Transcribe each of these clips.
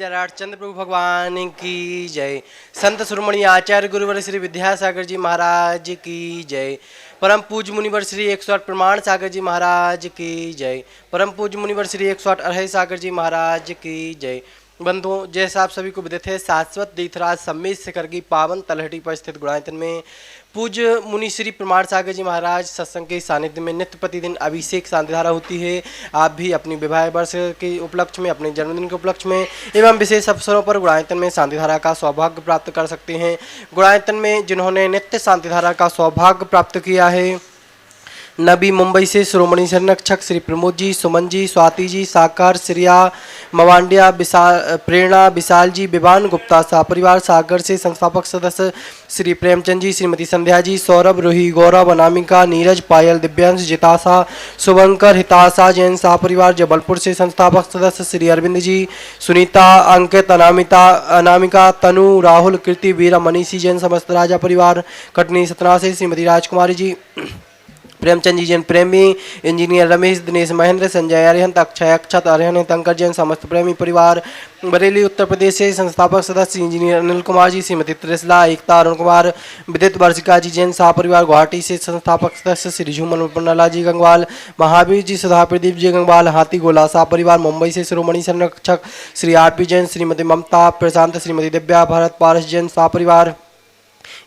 जराट चंद्र प्रभु भगवान की जय। संत शिरोमणि आचार्य गुरुवर श्री विद्यासागर जी महाराज की जय। परम पूज्य मुनिवर श्री 108 प्रमाण सागर जी महाराज की जय। परम पूज्य मुनिवर श्री 108 अरहै सागर जी महाराज की जय। बंधुओं, जैसा आप सभी को विदित है, शाश्वत तीर्थराज सम्मेत शिखर की पावन तलहटी पर स्थित गुणायतन में पूज्य मुनि श्री प्रमाण सागर जी महाराज सत्संग के सानिध्य में नित्य प्रतिदिन अभिषेक शांतिधारा होती है। आप भी अपनी विवाह वर्ष के उपलक्ष्य में, अपने जन्मदिन के उपलक्ष्य में एवं विशेष अवसरों पर गुणायतन में शांतिधारा का सौभाग्य प्राप्त कर सकते हैं। गुणायतन में जिन्होंने नित्य शांतिधारा का सौभाग्य प्राप्त किया है, नबी मुंबई से शिरोमणि संरक्षक श्री प्रमोद जी, सुमन जी, स्वाति जी, साकार, श्रिया, मवांडिया, प्रेरणा, विशाल जी, विवान गुप्ता सा परिवार, सागर से संस्थापक सदस्य श्री प्रेमचंद जी, श्रीमती संध्या जी, सौरभ, रोही, गौरव, अनामिका, नीरज, पायल, दिव्यांश, जितासा, शुभंकर, हिताशा, जैन सा परिवार, जबलपुर से संस्थापक सदस्य श्री अरविंद जी, सुनीता, अंकित, अनामिका, तनु, राहुल, कीर्ति, वीरा, मनीषी जैन समस्त राजा परिवार, कटनी सतना से श्रीमती राजकुमारी जी, प्रेमचंद जी जैन प्रेमी, इंजीनियर रमेश, दिनेश महेंद्र, संजय अरिहंत, अक्षय अक्षत, अरिहंत, अंकर जैन समस्त प्रेमी परिवार, बरेली उत्तर प्रदेश से संस्थापक सदस्य इंजीनियर अनिल कुमार जी, श्रीमती त्रिशला, एकता, अरुण कुमार, विदित वर्षिका जी जैन सह परिवार, गुवाहाटी से संस्थापक सदस्य श्री झूमन पन्नाला जी गंगवाल, महावीर जी, सुधा प्रदीप जी गंगवाल, हाथी गोला सह परिवार, मुंबई से शिरोमणि संरक्षक श्री आरपी जैन, श्रीमती ममता प्रशांत, श्रीमती दिव्या, भारत पारस जैन सह परिवार,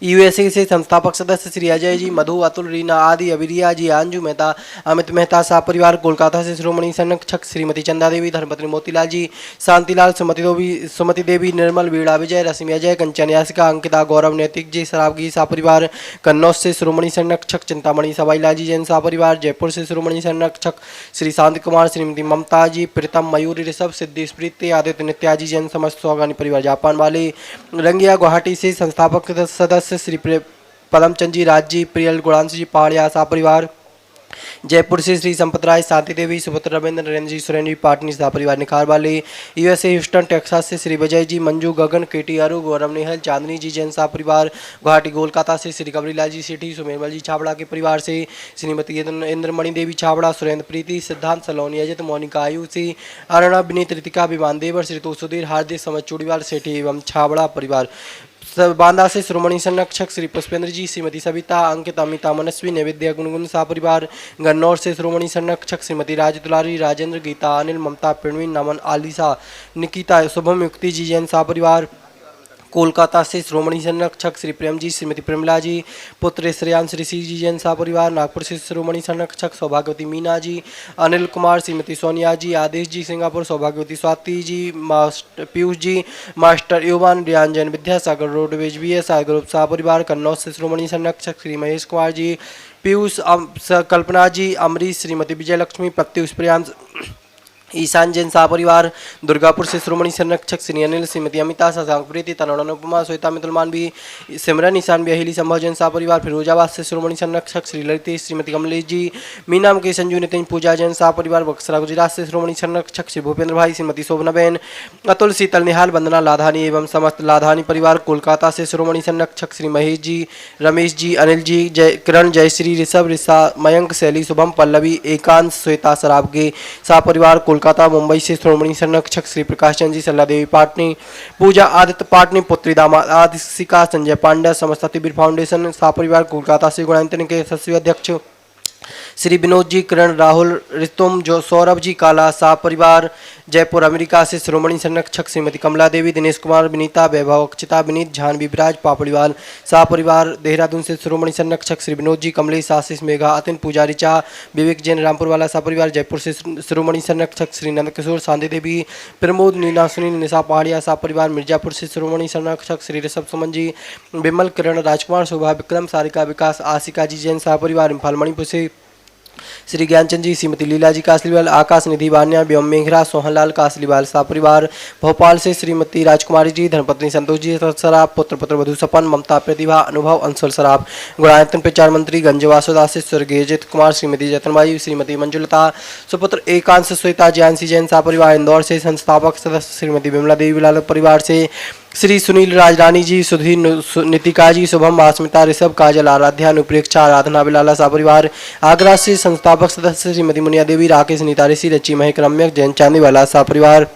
यूएसए से संस्थापक सदस्य श्री अजय जी, मधु, अतुल, रीना आदि, अविरिया जी, अंजू मेहता, अमित मेहता सा परिवार, कोलकाता से शिरोमणि संरक्षक श्रीमती चंदा देवी, धर्मपत्नी मोतीलाल जी, शांतिलाल, सुमति देवी, निर्मल, वीणा विजय, रश्मि अजय, कंचन यासिका, अंकिता, गौरव, नैतिक जी, सराबगी सा परिवार, कन्नौज से शिरोमणि संरक्षक चिंतामणि सवाईलाल जी जैन सा परिवार, जयपुर से शिरोमणि संरक्षक श्री शांति कुमार, श्रीमती ममता जी, प्रीतम, मयूरी, ऋषभ, सिद्धि, स्प्रीति, आदित्य, नित्या जी जैन समस्त सौगानी परिवार, जापान वाले, रंगिया, गुवाहाटी से संस्थापक सदस्य श्री पदमचंद जी, राज जी, प्रियल, गुणांश जी, पहाड़िया सा परिवार, जयपुर से श्री संपत राय, शांति देवी, सुपुत्र रविंद्र, नरेंद्र जी, सुरेंद्र जी, पाटनी सा परिवार, निखार वाले, यूएसए ह्यूस्टन टेक्सास से श्री विजय जी, मंजू, गगन, केटी, अरु, गौरव, नेहल, चांदनी जी जैन सा परिवार, गुवाहाटी कोलकाता से श्री कबरीलाल जी सेठी, सुमेरमल जी छाबड़ा के परिवार से श्रीमती इंद्रमणि देवी छाबड़ा, सुरेंद्र प्रीति, सिद्धांत सलोनी, अजित, मोनिका आयु से अर्णव, विनीत, ऋतिका, विमान देवर, श्री सुधीर, हार्दिक, समझ चूड़ीवाल सेठी एवं छाबड़ा परिवार, बांदा से शिरोमणि संरक्षक श्री पुष्पेंद्र जी, श्रीमती सविता, अंकित, अमिता, मनस्वी, नैवेद्य, गुनगुन सा परिवार, गन्नौर से शिरोमणि संरक्षक श्रीमती राज दुलारी, राजेंद्र, गीता, अनिल, ममता, प्रवीण, नमन, आलिसा, निकिता, शुभम, युक्ति जी जैन सा परिवार, कोलकाता से शिरोमणि संरक्षक श्री प्रेम जी, श्रीमती प्रेमला जी, पुत्र श्रेयांश, ऋषि जी जैन सा परिवार, नागपुर से शिरोमणि संरक्षक सौभाग्यवती मीना जी, अनिल कुमार, श्रीमती सोनिया जी, आदेश जी, सिंगापुर, सौभाग्यवती Swati ji, master Piyush ji, master Yuvan, Riyan Jain, Vidyasagar roadways VS group सा परिवार, कन्नौज से शिरोमणि संरक्षक श्री महेश कुमार जी, पीयूष, कल्पना जी, अमरीश, श्रीमती विजय लक्ष्मी, प्रत्युष, प्रियांश, ईशान जैन सा परिवार, दुर्गापुर से शिरोमणि संरक्षक श्री अनिल, श्रीमती अमिता, शशांक प्रीति, तरुण, अनुपमा, श्वेता, मितुलमान भी, सिमरन, ईशान भी, अहिली, संभव जैन सा परिवार, फिरोजाबाद से शिरोमणि संरक्षक श्री ललित, श्रीमती कमलेश जी, मीना, मुकेश, संजू, नितिन, पूजा जैन सा परिवार, बक्सरा गुजरात से शिरोमणि संरक्षक श्री भूपेंद्र भाई, श्रीमती शोभनाबेन, अतुल, शीतल, निहाल, वंदना, लाधानी एवं समस्त लाधानी परिवार, कोलकाता से शिरोमणि संरक्षक श्री महेश जी, रमेश जी, अनिल जी, किरण, जयश्री, ऋषभ, मयंक, शैली, शुभम, पल्लवी, एकांत, श्वेता, सराबगे सा परिवार, कोलकाता, मुंबई से शिरोमणि संरक्षक श्री प्रकाश चंद जी, सल्ला देवी पाटनी, पूजा, आदित्य पाटनी, पुत्री, दामाद, आदिशिका, संजय पांड्या, समस्त अतिवीर फाउंडेशन सा परिवार, कोलकाता से गुणायतन के यशस्वी अध्यक्ष श्री विनोद जी, किरण, राहुल, रितुम, जो सौरभ जी, काला सा परिवार, जयपुर अमेरिका से शिरोमणि संरक्षक श्रीमती कमला देवी, दिनेश कुमार, विनीता, वैभव, अक्षिता, विनीत, जानवी, विराज, पापड़ीवाल सा परिवार, देहरादून से शिरोमणि संरक्षक श्री विनोद जी, कमलेश, आशीष, मेघा, अतिन, पूजा, रिचा, विवेक जैन, रामपुर वाला सा परिवार, जयपुर से शिरोमणि संरक्षक श्री नंद किशोर, शांति देवी, प्रमोद, नीना, सुनील, निशा, पहाड़िया सा परिवार, मिर्जापुर से शिरोमणि संरक्षक श्री ऋषभ, सुमन जी, विमल, किरण, राजकुमार, शोभा, विक्रम, सारिका, विकास, आशिका जी जैन सा परिवार, इम्फाल, मणिपुर से श्री ज्ञानचंद जी, श्रीमती लीला जी कासलीवाल, आकाश, निधि, बान्या, व्योम, मेघरा, सोहनलाल कासलीवाल सा परिवार, भोपाल से श्रीमती राजकुमारी जी, धर्मपत्नी संतोष जी सराफ, पुत्र वधु सपन, ममता, प्रतिभा, अनुभव, अंशुल सराफ, गुणायतन प्रचार मंत्री गंजवासुदास से स्वर्गीय अजित कुमार, श्रीमती जतनबाई, श्रीमती मंजुलता, सुपुत्र एकांश, श्वेता, ज्ञानसी जैन सा परिवार, इंदौर से संस्थापक सदस्य श्रीमती विमला देवी लाल परिवार से श्री सुनील, राजरानी जी, सुधीर, नितिका जी, शुभम, अस्मिता, ऋषभ, काजल, आराध्या, अनुप्रेक्षा, आराधना, बिलाला सा परिवार, आगरा से संस्थापक सदस्य श्रीमती मुनिया देवी, राकेश, नीता, ऋषि, रची, महक, रम्यक, जैन, चांदीवाला सा परिवार,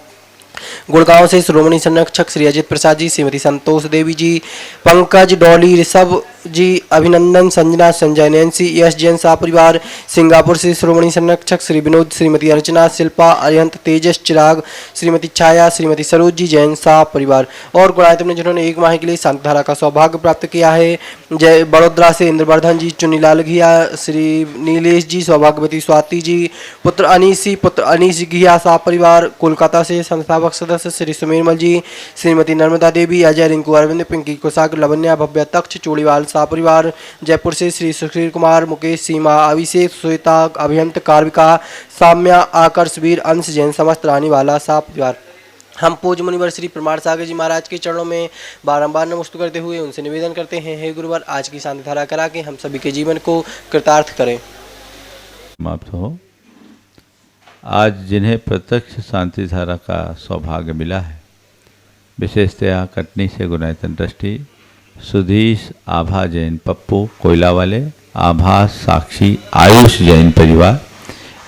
गुड़गांव से श्रोमणी संरक्षक श्री अजित प्रसाद जी, श्रीमती संतोष देवी जी, पंकज, डॉली, ऋषभ जी, अभिनंदन, संजना, संजय, नैन्सी, यश जैन शाह परिवार, सिंगापुर से श्रोमणी संरक्षक श्री विनोद, श्रीमती अर्चना, शिल्पा, अरिहंत, तेजस, चिराग, श्रीमती छाया, श्रीमती सरोज जी, जैन शाह परिवार। और गुणायत में जिन्होंने 1 माह के लिए शांति धारा का सौभाग्य प्राप्त किया है, जय बड़ोदरा से इंद्रवर्धन जी, चुनीलाल घिया, श्री नीलेश जी, सौभाग्यवती स्वाति जी, पुत्र अनीस घिया शाह परिवार। कोलकाता से संस्थापक सदस्य श्री सुमेरमल जी, श्रीमती नर्मदा देवी, अजय, रिंकू, अरविंद, पिंकी कुशाग, लवन्या, भव्य, तक्ष, चूड़ीवाल शाह परिवार। जयपुर से श्री सुशील कुमार, मुकेश, सीमा, अभिषेक, श्वेता, अभियंत, कार्विका, साम्या, आकर्ष, वीर, अंश, जैन, समस्त रानीवाला शाह परिवार। हम पूज्य मुनिवर श्री प्रमाण सागर जी महाराज के चरणों में बारंबार नमस्कार करते हुए उनसे निवेदन करते हैं, हे गुरुवर, आज की शांति धारा करा के हम सभी के जीवन को कृतार्थ करें। समाप्त हो। आज जिन्हें प्रत्यक्ष शांति धारा का सौभाग्य मिला है, विशेषतया कटनी से गुणायतन ट्रस्टी सुधीश, आभा जैन, पप्पू कोयला वाले, आभास, साक्षी, आयुष जैन परिवार,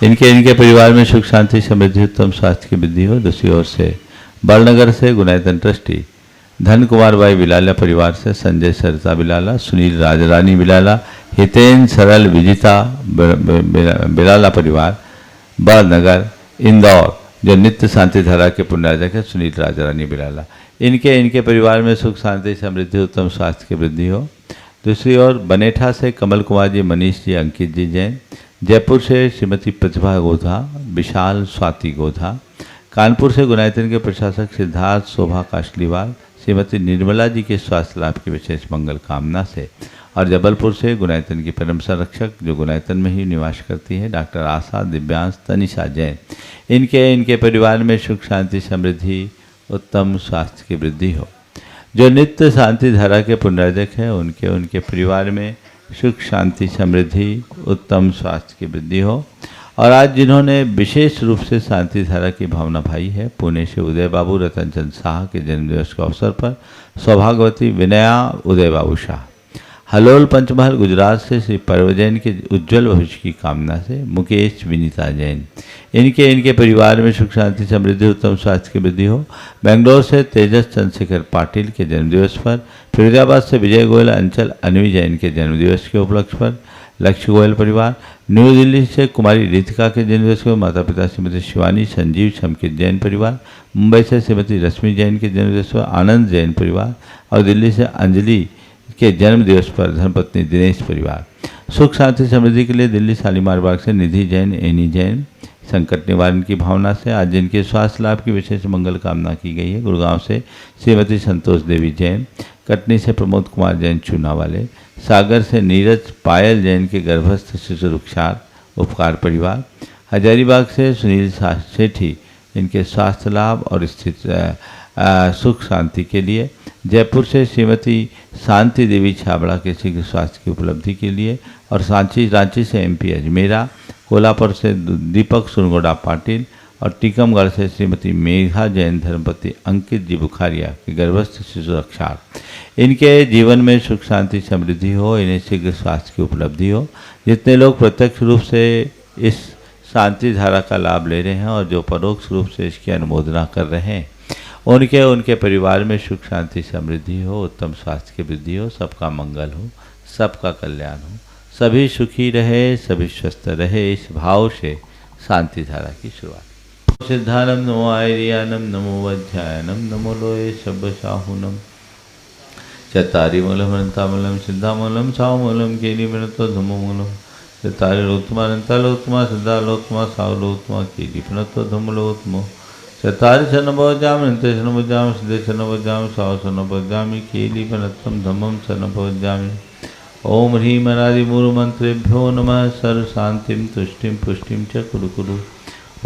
इनके परिवार में सुख शांति समृद्धि उत्तम स्वास्थ्य की वृद्धि हो। दूसरी ओर से बड़नगर से गुणायतन ट्रस्टी धन कुमार भाई बिलाला परिवार से संजय, सरिता बिलाला, सुनील, राजरानी बिलाला, हितेन, सरल, विजिता बिलाला परिवार, बड़नगर, इंदौर, जो नित्य शांति धारा के पुण्यार्जक है सुनील, राजरानी बिलाला, इनके परिवार में सुख शांति समृद्धि उत्तम स्वास्थ्य की वृद्धि हो। दूसरी ओर बनेठा से कमल कुमार जी, मनीष जी, अंकित जी जैन, जयपुर से श्रीमती प्रतिभा गोधा, विशाल, स्वाति गोधा, कानपुर से गुणायतन के प्रशासक सिद्धार्थ, शोभा काशलीवाल, श्रीमती निर्मला जी के स्वास्थ्य लाभ की विशेष मंगल कामना से, और जबलपुर से गुणायतन की परम संरक्षक जो गुणायतन में ही निवास करती है डॉक्टर आशा, दिव्यांश, तनिषा जैन, इनके परिवार में सुख शांति समृद्धि उत्तम स्वास्थ्य की वृद्धि हो। जो नित्य शांति धारा के पुनर्जक हैं उनके परिवार में सुख शांति समृद्धि उत्तम स्वास्थ्य की वृद्धि हो। और आज जिन्होंने विशेष रूप से शांति धारा की भावना भाई है, पुणे से उदय बाबू रतन चंद शाह के जन्मदिवस के अवसर पर सौभाग्यवती विनया उदय बाबू शाह, हलोल पंचमहल गुजरात से श्री पर्व जैन के उज्ज्वल भविष्य की कामना से मुकेश, विनीता जैन, इनके परिवार में सुख शांति समृद्धि उत्तम स्वास्थ्य की वृद्धि हो। बेंगलोर से तेजस चंद्रशेखर पाटिल के जन्मदिवस पर, फिरोजाबाद से विजय गोयल, अंचल, अनवी जैन के जन्मदिवस के उपलक्ष्य पर लक्ष्य गोयल परिवार, न्यू दिल्ली से कुमारी रितिका के जन्मदिवस पर माता पिता श्रीमती शिवानी, संजीव, शमकित जैन परिवार, मुंबई से श्रीमती रश्मि जैन के जन्मदिवस पर आनंद जैन परिवार, और दिल्ली से अंजलि के जन्म दिवस पर धर्मपत्नी दिनेश परिवार। सुख शांति समृद्धि के लिए दिल्ली शालीमार बाग से निधि जैन, एनी जैन, संकट निवारण की भावना से आज जिनके स्वास्थ्य लाभ की विशेष मंगल कामना की गई है। गुड़गांव से श्रीमती संतोष देवी जैन, कटनी से प्रमोद कुमार जैन चूना वाले, सागर से नीरज पायल जैन के गर्भस्थ शिशु रुक्षार उपकार परिवार, हजारीबाग से सुनील सेठी, इनके स्वास्थ्य लाभ और स्थित सुख शांति के लिए, जयपुर से श्रीमती शांति देवी छाबड़ा के शीघ्र स्वास्थ्य की उपलब्धि के लिए, और रांची से एमपी अजमेरा, कोल्हापुर से दीपक सुनगोड़ा पाटिल, और टीकमगढ़ से श्रीमती मेघा जैन धर्मपति अंकित जी बुखारिया के गर्भस्थ शिशु रक्षार, इनके जीवन में सुख शांति समृद्धि हो, इन्हें शीघ्र स्वास्थ्य की उपलब्धि हो। जितने लोग प्रत्यक्ष रूप से इस शांति धारा का लाभ ले रहे हैं और जो परोक्ष रूप से इसकी अनुमोदना कर रहे हैं, उनके परिवार में सुख शांति समृद्धि हो, उत्तम स्वास्थ्य की वृद्धि हो, सबका मंगल हो, सबका कल्याण हो, सभी सुखी रहे, सभी स्वस्थ रहे, इस भाव से शांति धारा की शुरुआत। सिद्धानम नमो आयरियानम नमो वध्यायनम नमो लोये शब्दशाहुनम चतारिमूलम अनंतामूलम सिद्धामूलम सावमूलम केलिमनतो धम्ममूलम चतारिलोत्तमानंतालोत्तमा सिद्धालोत्तमा सावलोत्तमा केलिमनतो धम्मलोत्तमो चतारि शरणभवजामि शरणभवजामि सिद्धे शरणभवजामि साव शरणभवजामि केलिमनत्तम धम्मम शरणभवजामि। ओम ह्रीं अनादि मूलमंत्रेभ्यो नमः। सर्व शांतिम तुष्टिम पुष्टिम च कुरु कुरु।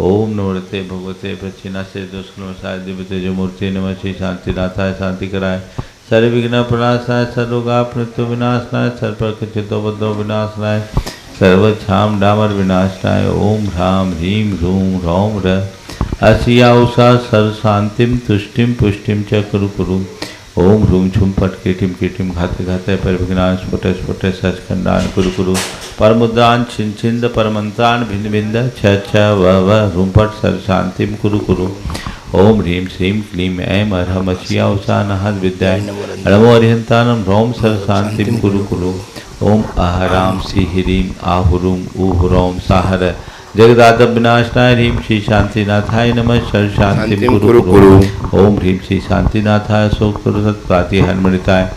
ओम नमस्ते भगवते प्रचिना से दुष्कर्मसाय दिव्य जो मूर्ति नमः। श्री शांति दाताय शांति कराय सर्व विघ्न प्रणाशाय सर्वोगाप मृत्यु विनाशनाय सर्वप्रकृतितो विनाशनाय सर्वक्षाम डामर विनाशनाय। ओम ह्रां ह्रीं ह्रूं ह्रौं ह्र असिया उषा सर्व शांतिम तुष्टिम पुष्टिम च कुरु कुरु। ओम ह्रूं छुम पट कीटिम कीटिम घाते घाते पर विघ्नान स्फुट स्फुट सचखंडान कुरु कुरु। परमुद्रान छिन छिंद परमंत्रान भिन्न भिंद छ छ व ह्रूं पट सर्व शांतिम कुरु कुरु। ओम ह्रीं श्रीं क्लीं ऐं अर्हं अचिया उषानहद विद्याय नमो अरिहंतानं ह्रौं सर्वशान्तिं कुरु कुरु। ओम आहराम श्रीह्रीं आहुरुं ऊहुरौं साहर जगदादव विनाशनाय ह्रीं श्री शांतिनाथाय नमः सर्व शांतिं कुरु कुरु। ओम ह्रीं श्री शांतिनाथाय अशोक तुरसत प्रातिहारमणिताय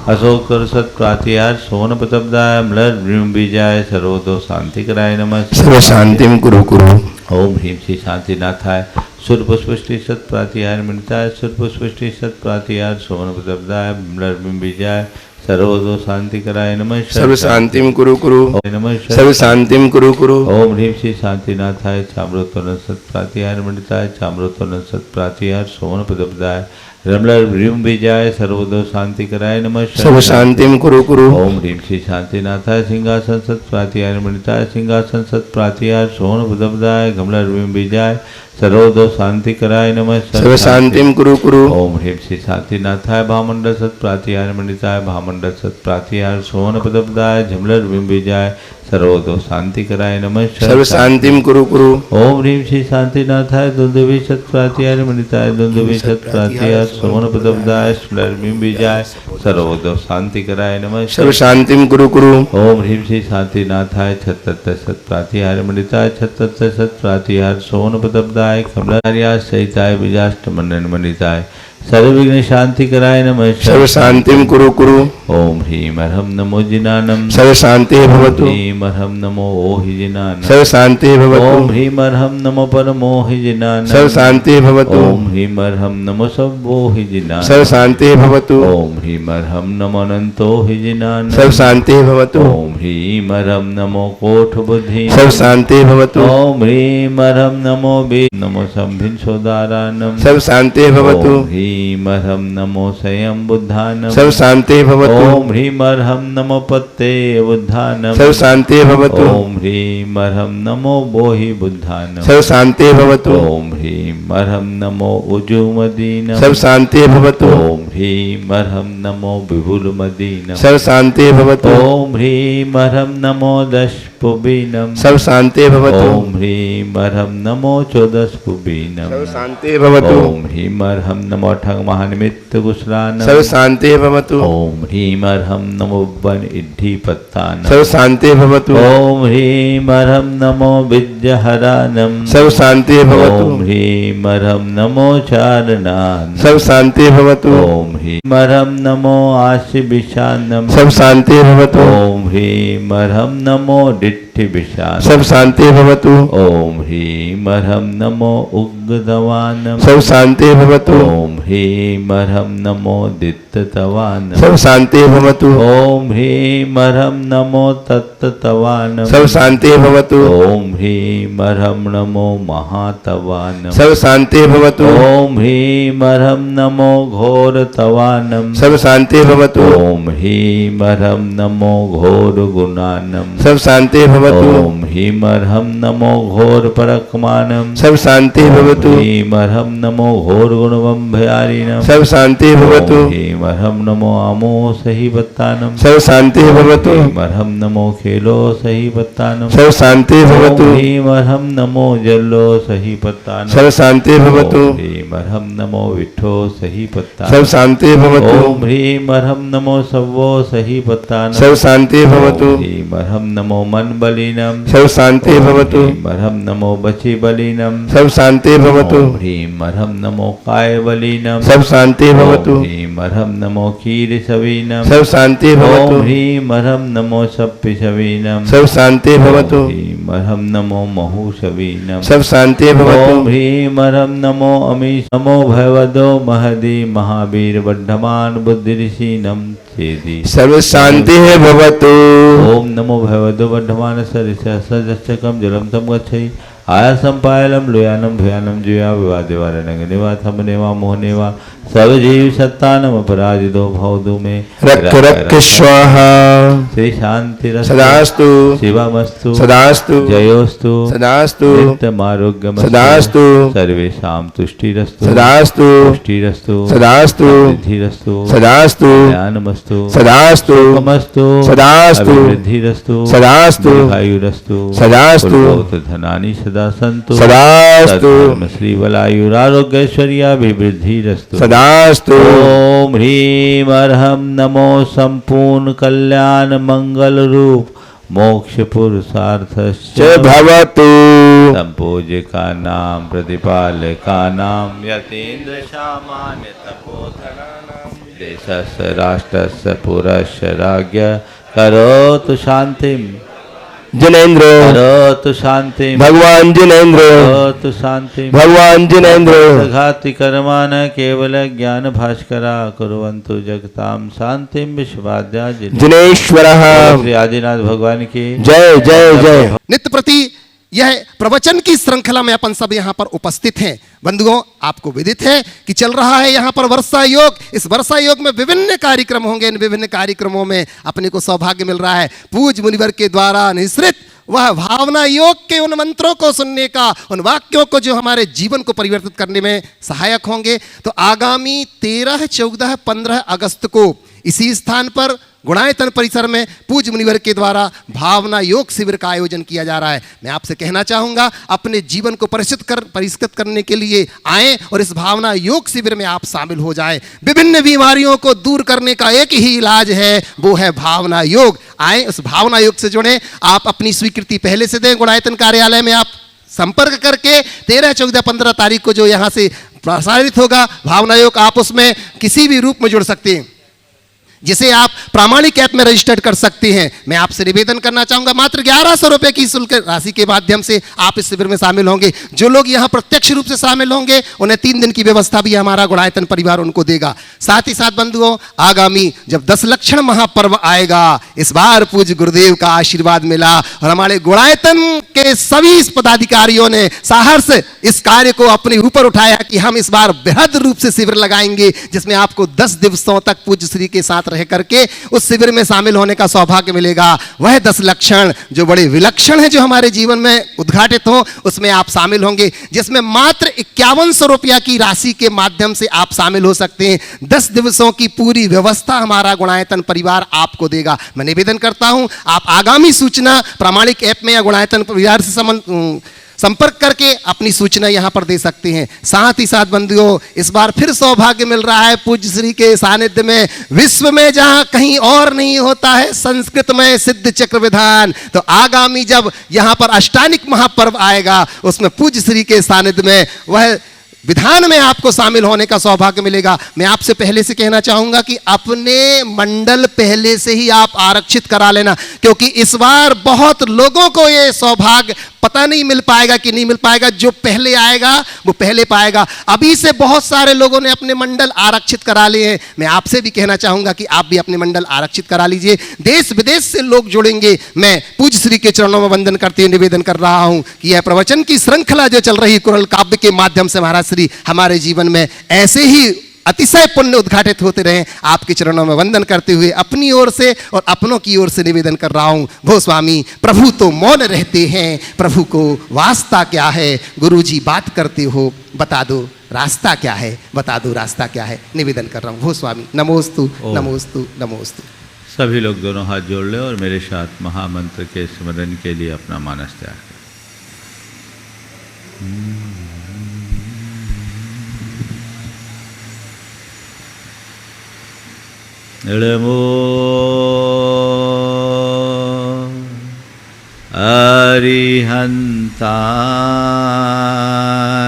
अशोक तुरसत प्रातिहार सोन प्रतपदाय म्लर व्रीं बीजाय सर्वदो शांति कराय नमः सर्व शांतिं कुरु कुरु। ओम ह्रीं श्री शांतिनाथाय सुरपुष्पष्टि सत प्रातिहारमणिताय सुरपुष्पष्टि सत प्रातिहार सोन प्रतपदाय म्लर व्रीं बीजाय सर्वदो शांति कराय नमः सर्व शांतिं कुरु कुरु। नमः सर्व शांतिं कुरु कुरु। ओम ह्रीं श्री शांतिनाथाय चाम्रोत्तोलन सत प्रातिहारमणिताय चाम्रोत्तोलन सत प्रातिहार सोन प्रदपदाय रमलर व्रीं बीजाय सर्वदो शांति कराय नमः सर्व शांतिं कुरु कुरु। ओम ह्रीं श्री शांतिनाथाय सिंहासन सत प्रातिहारमणिताय सिंहासन सत प्रातिहार सोन प्रदपदाय गमलर व्रीं बीजाय सर्वदो शांति कराय नमः सर्व शांतिं कुरु कुरु। ओम ह्रीं श्री शांतिनाथाय भामंडल सत प्रातिहारमणिताय भामंडल सत प्रातिहार सोन प्रदपदाय झमलर व्रीं बीजाय सर्वदो शांति कराय नमः सर्व शांतिं कुरु कुरु। ओम ह्रीं श्री शांतिनाथाय दुंदुभि सत प्रातिहारमणिताय दुंदुभि सत प्रातिहार सोन प्रदपदाय स्मलर व्रीं बीजाय सर्वदो शांति कराय नमः सर्व शांतिं कुरु कुरु। ओम ह्रीं श्री शांतिनाथाय छत्तर सत प्रातिहारमणिताय छत्तर सत प्रातिहार सोन प्रदपदाय कमलार्या सहिताय बीजाष्टमंडन मणिताय सर्वविघ्न शांति कराय नमः सर्व शांतिं कुरु कुरु। ओम ह्रीं अर्हं नमो जिनानं सर्व शांतिः भवतु। ह्रीं अर्हं नमो ओहि जिनानं सर्व शांतिः भवतु। ओम ह्रीं अर्हं नमो परमोहि जिनानं सर्व शांतिः भवतु। ओम ह्रीं अर्हं नमो सब्बोहि जिनानं सर्व शांतिः भवतु। ओम ह्रीं अर्हं नमो अनन्तोहि जिनानं सर्व शांतिः भवतु। ओम ह्रीं अर्हं नमो कोठबुद्धि सर्व शांतिः भवतु। ओम ह्रीं अर्हं नमो वे नमो संभिन्सोदारानं सर्व शांतिः भवतु। ओम ह्रीं अर्हं नमो स्वयं बुद्धानं सर्व शांतिः भवतु। ओम ह्रीं अर्हं नमो पत्ते बुद्धानं सर्व शांतिः भवतु। ओम ह्रीं अर्हं नमो बोहि बुद्धानं सर्व शांतिः भवतु। ओम ह्रीं अर्हं नमो उजुमदीनं सर्व शांतिः भवतु। ओम ह्रीं अर्हं नमो विपुलमदीनं सर्व शांतिः भवतु। ओम ह्रीं अर्हं नमो दशपुबीनं सर्व शांतिः भवतु। ओम ह्रीं अर्हं नमो चोदशपुबीनं सर्व शांतिः भवतु। ओम ह्रीं अर्हं नमो अठंग महानिमित्त कुशलानं सर्व शांतिः भवतु। ओम ह्रीं अर्हं नमो वन इद्धि पत्तानं सर्व शांतिः भवतु। ओम ह्रीं अर्हं नमो विद्याहरानं सर्व शांतिः भवतु। ओम ह्रीं अर्हं नमो चारणानं सर्व शांतिः भवतु। ओम ह्रीं अर्हं नमो आशिविशानं सर्व शांतिः भवतु। ओम ह्रीं अर्हं नमो डिट्ठिविशानं सर्व शांतिः भवतु। ओम ह्रीं अर्हं नमो उग्गदवानं सर्व शांतिः भवतु। ओम ह्रीं अर्हं नमो दित्ततवानं सर्व शांतिः भवतु। ओम ह्रीं अर्हं नमो तत्तवानं सर्व शांतिः भवतु। ओम ह्रीं अर्हं नमो महातवानं सर्व शांतिः भवतु। ओम ह्रीं अर्हं नमो घोरतवानं सर्व शांतिः भवतु। ओम ह्रीं अर्हं नमो घोरगुणानं सर्व शांतिः भवतु। ओम ह्रीं अर्हं नमो घोरपरक्मानं सर्व शांतिः भवतु। ह्रीं अर्हं नमो घोरगुणवम्भयारिणं सर्व शांतिः भवतु। ओम ह्रीं अर्हं नमो आमोसहिपत्तानं सर्व शांतिः भवतु। ह्रीं अर्हं नमो खेलोसहिपत्तानं सर्व शांतिः भवतु। ओम ह्रीं अर्हं नमो जल्लोसहिपत्तानं सर्व शांतिः भवतु। ओम ह्रीं अर्हं नमो विठ्ठोसहिपत्तानं सर्व शांतिः भवतु। ओम ह्रीं अर्हं नमो सव्वोसहिपत्तानं सर्व शांतिः भवतु। ओम ह्रीं अर्हं नमो मनबलिनं सर्व शांतिः भवतु। ह्रीं अर्हं नमो बचिबलिनं सर्व शांतिः भवतु। ओम ह्रीं अर्हं नमो कायबलिनं सर्व शांतिः भवतु। ओम ह्रीं अर्हं नमो कीरसवीनं सर्व शांतिः भवतु। ओम ह्रीं अर्हं नमो सप्पिशवीनं सर्व शांतिः भवतु। ओम ह्रीं अर्हं नमो महूषवीनं सर्व शांतिः भवतु। ओम ह्रीं अर्हं नमो अमीश नमो भगवदो महदी महावीर वर्धमान बुद्धिऋषीनं चेदि सर्व शांतिः भवतु। ओम नमो भगवदो वर्धमान सरिसहस्रजश्चकं जलं तं गच्छति आयासं पायलं लुयानं भुयानं जुया विवादेवारणगनेवा थमनेवा मोहनेवा सर्वजीव सत्तानम अपराजितो भवतु मे रक्ष रक्ष स्वाहा। श्री शांतिरस्तु सदास्तु। शिवमस्तु सदास्तु। जयोस्तु सदास्तु। नित्यमारोग्यमस्तु सदास्तु। सर्वेषां तुष्टिरस्तु सदास्तु। पुष्टिरस्तु सदास्तु। सिद्धिरस्तु सदास्तु। ज्ञानमस्तु सदास्तु। सुखमस्तु सदास्तु। अभिवृद्धिरस्तु सदास्तु। दीर्घायुरस्तु सदास्तु। पुत्रपौत्रधनानि सदा सदा सन्तु सदास्तु तद्धर्म श्रीबलायुरारोग्यैश्वर्याभिवृद्धिरस्तु सदास्तु ओम ह्रीं अर्हं नमो संपूर्ण कल्याण मंगल रूप मोक्ष पुरुषार्थश्च च भवतु संपूज्यका नाम प्रतिपालका नाम यतीन्द्र सामान्य तपोधनानां देशस्य राष्ट्रस्य पुरस्य राज्ञ करोतु शांतिं जिनेन्द्र करोतु शांतिं भगवान जिनेन्द्र करोतु शांतिं भगवान जिनेन्द्र घाति कर्मा न केवल ज्ञान भास्करा कुर्वन्तु जगतां शांतिं विश्वाद्या जिनेश्वरः श्री आदिनाथ भगवान की जय जय जय। नित्य प्रति यह प्रवचन की श्रृंखला में अपन सब यहाँ पर उपस्थित हैं। बंधुओं, आपको विदित है कि चल रहा है यहाँ पर वर्षा योग। इस वर्षा योग में विभिन्न कार्यक्रम होंगे। इन विभिन्न कार्यक्रमों में अपने को सौभाग्य मिल रहा है पूज्य मुनिवर के द्वारा निश्रित वह भावना योग के उन मंत्रों को सुनने का, उन वाक्यों को जो हमारे जीवन को परिवर्तित करने में सहायक होंगे। तो आगामी 13, 14, 15 अगस्त को इसी स्थान पर गुणायतन परिसर में पूज्य मुनिवर के द्वारा भावना योग शिविर का आयोजन किया जा रहा है। मैं आपसे कहना चाहूँगा, अपने जीवन को परिष्कृत करने के लिए आएँ और इस भावना योग शिविर में आप शामिल हो जाएं। विभिन्न बीमारियों को दूर करने का एक ही इलाज है, वो है भावना योग। आएँ, उस भावना योग से जुड़ें। आप अपनी स्वीकृति पहले से दें। गुणायतन कार्यालय में आप संपर्क करके 13, 14, 15 तारीख को जो यहाँ से प्रसारित होगा भावना योग, आप उसमें किसी भी रूप में जुड़ सकते हैं, जिसे आप प्रामाणिक ऐप में रजिस्टर्ड कर सकते हैं। मैं आपसे निवेदन करना चाहूंगा, मात्र 1100 रुपए की शुल्क राशि के माध्यम से आप इस शिविर में शामिल होंगे। जो लोग यहाँ प्रत्यक्ष रूप से शामिल होंगे उन्हें 3 दिन की व्यवस्था भी हमारा गुणायतन परिवार उनको देगा। साथ ही साथ बंधुओं, आगामी जब 10 लक्षण महापर्व आएगा, इस बार पूज्य गुरुदेव का आशीर्वाद मिला और हमारे गुणायतन के सभी पदाधिकारियों ने साहस इस कार्य को अपने ऊपर उठाया कि हम इस बार बृहद रूप से शिविर लगाएंगे, जिसमें आपको 10 दिवसों तक पूज्य श्री के साथ रह करके उस शिविर में शामिल होने का सौभाग्य मिलेगा। वह 10 लक्षण जो बड़े विलक्षण हैं, जो हमारे जीवन में उद्घाटित हो, उसमें आप शामिल होंगे, जिसमें मात्र 5100 रुपया की राशि के माध्यम से आप शामिल हो सकते हैं। 10 दिवसों की पूरी व्यवस्था हमारा गुणायतन परिवार आपको देगा। मैं निवेदन करता हूं, आप आगामी सूचना प्रामाणिक ऐप में या गुणायतन परिवार से संपर्क करके अपनी सूचना यहां पर दे सकते हैं। साथ ही साथ बंधुओं, इस बार फिर सौभाग्य मिल रहा है पूज्य श्री के सानिध्य में, विश्व में जहां कहीं और नहीं होता है संस्कृत में सिद्ध चक्र विधान। तो आगामी जब यहां पर अष्टानिक महापर्व आएगा, उसमें पूज्य श्री के सानिध्य में वह विधान में आपको शामिल होने का सौभाग्य मिलेगा। मैं आपसे पहले से कहना चाहूंगा कि अपने मंडल पहले से ही आप आरक्षित करा लेना, क्योंकि इस बार बहुत लोगों को ये सौभाग्य पता नहीं मिल पाएगा कि नहीं मिल पाएगा। जो पहले आएगा वो पहले पाएगा। अभी से बहुत सारे लोगों ने अपने मंडल आरक्षित करा लिए हैं। मैं आपसे भी कहना चाहूंगा कि आप भी अपने मंडल आरक्षित करा लीजिए। देश विदेश से लोग जुड़ेंगे। मैं पूज्य श्री के चरणों में वंदन करते हुए निवेदन कर रहा हूं कि यह प्रवचन की श्रृंखला जो चल रही कुरल काव्य के माध्यम से महाराज श्री हमारे जीवन में ऐसे ही अतिशय पुण्य उद्घाटित होते रहे। आपके चरणों में वंदन करते हुए अपनी ओर से और अपनों की ओर से निवेदन कर रहा हूं, भो स्वामी प्रभु तो मौन रहते हैं, प्रभु को वास्ता क्या है, गुरुजी बात करते हो बता दो रास्ता क्या है, बता दो रास्ता क्या है। निवेदन कर रहा हूं, भो स्वामी नमोस्तु नमोस्तु नमोस्तु। सभी लोग दोनों हाथ जोड़ लें और मेरे साथ महामंत्र के स्मरण के लिए अपना मानस त्याग करें। नमो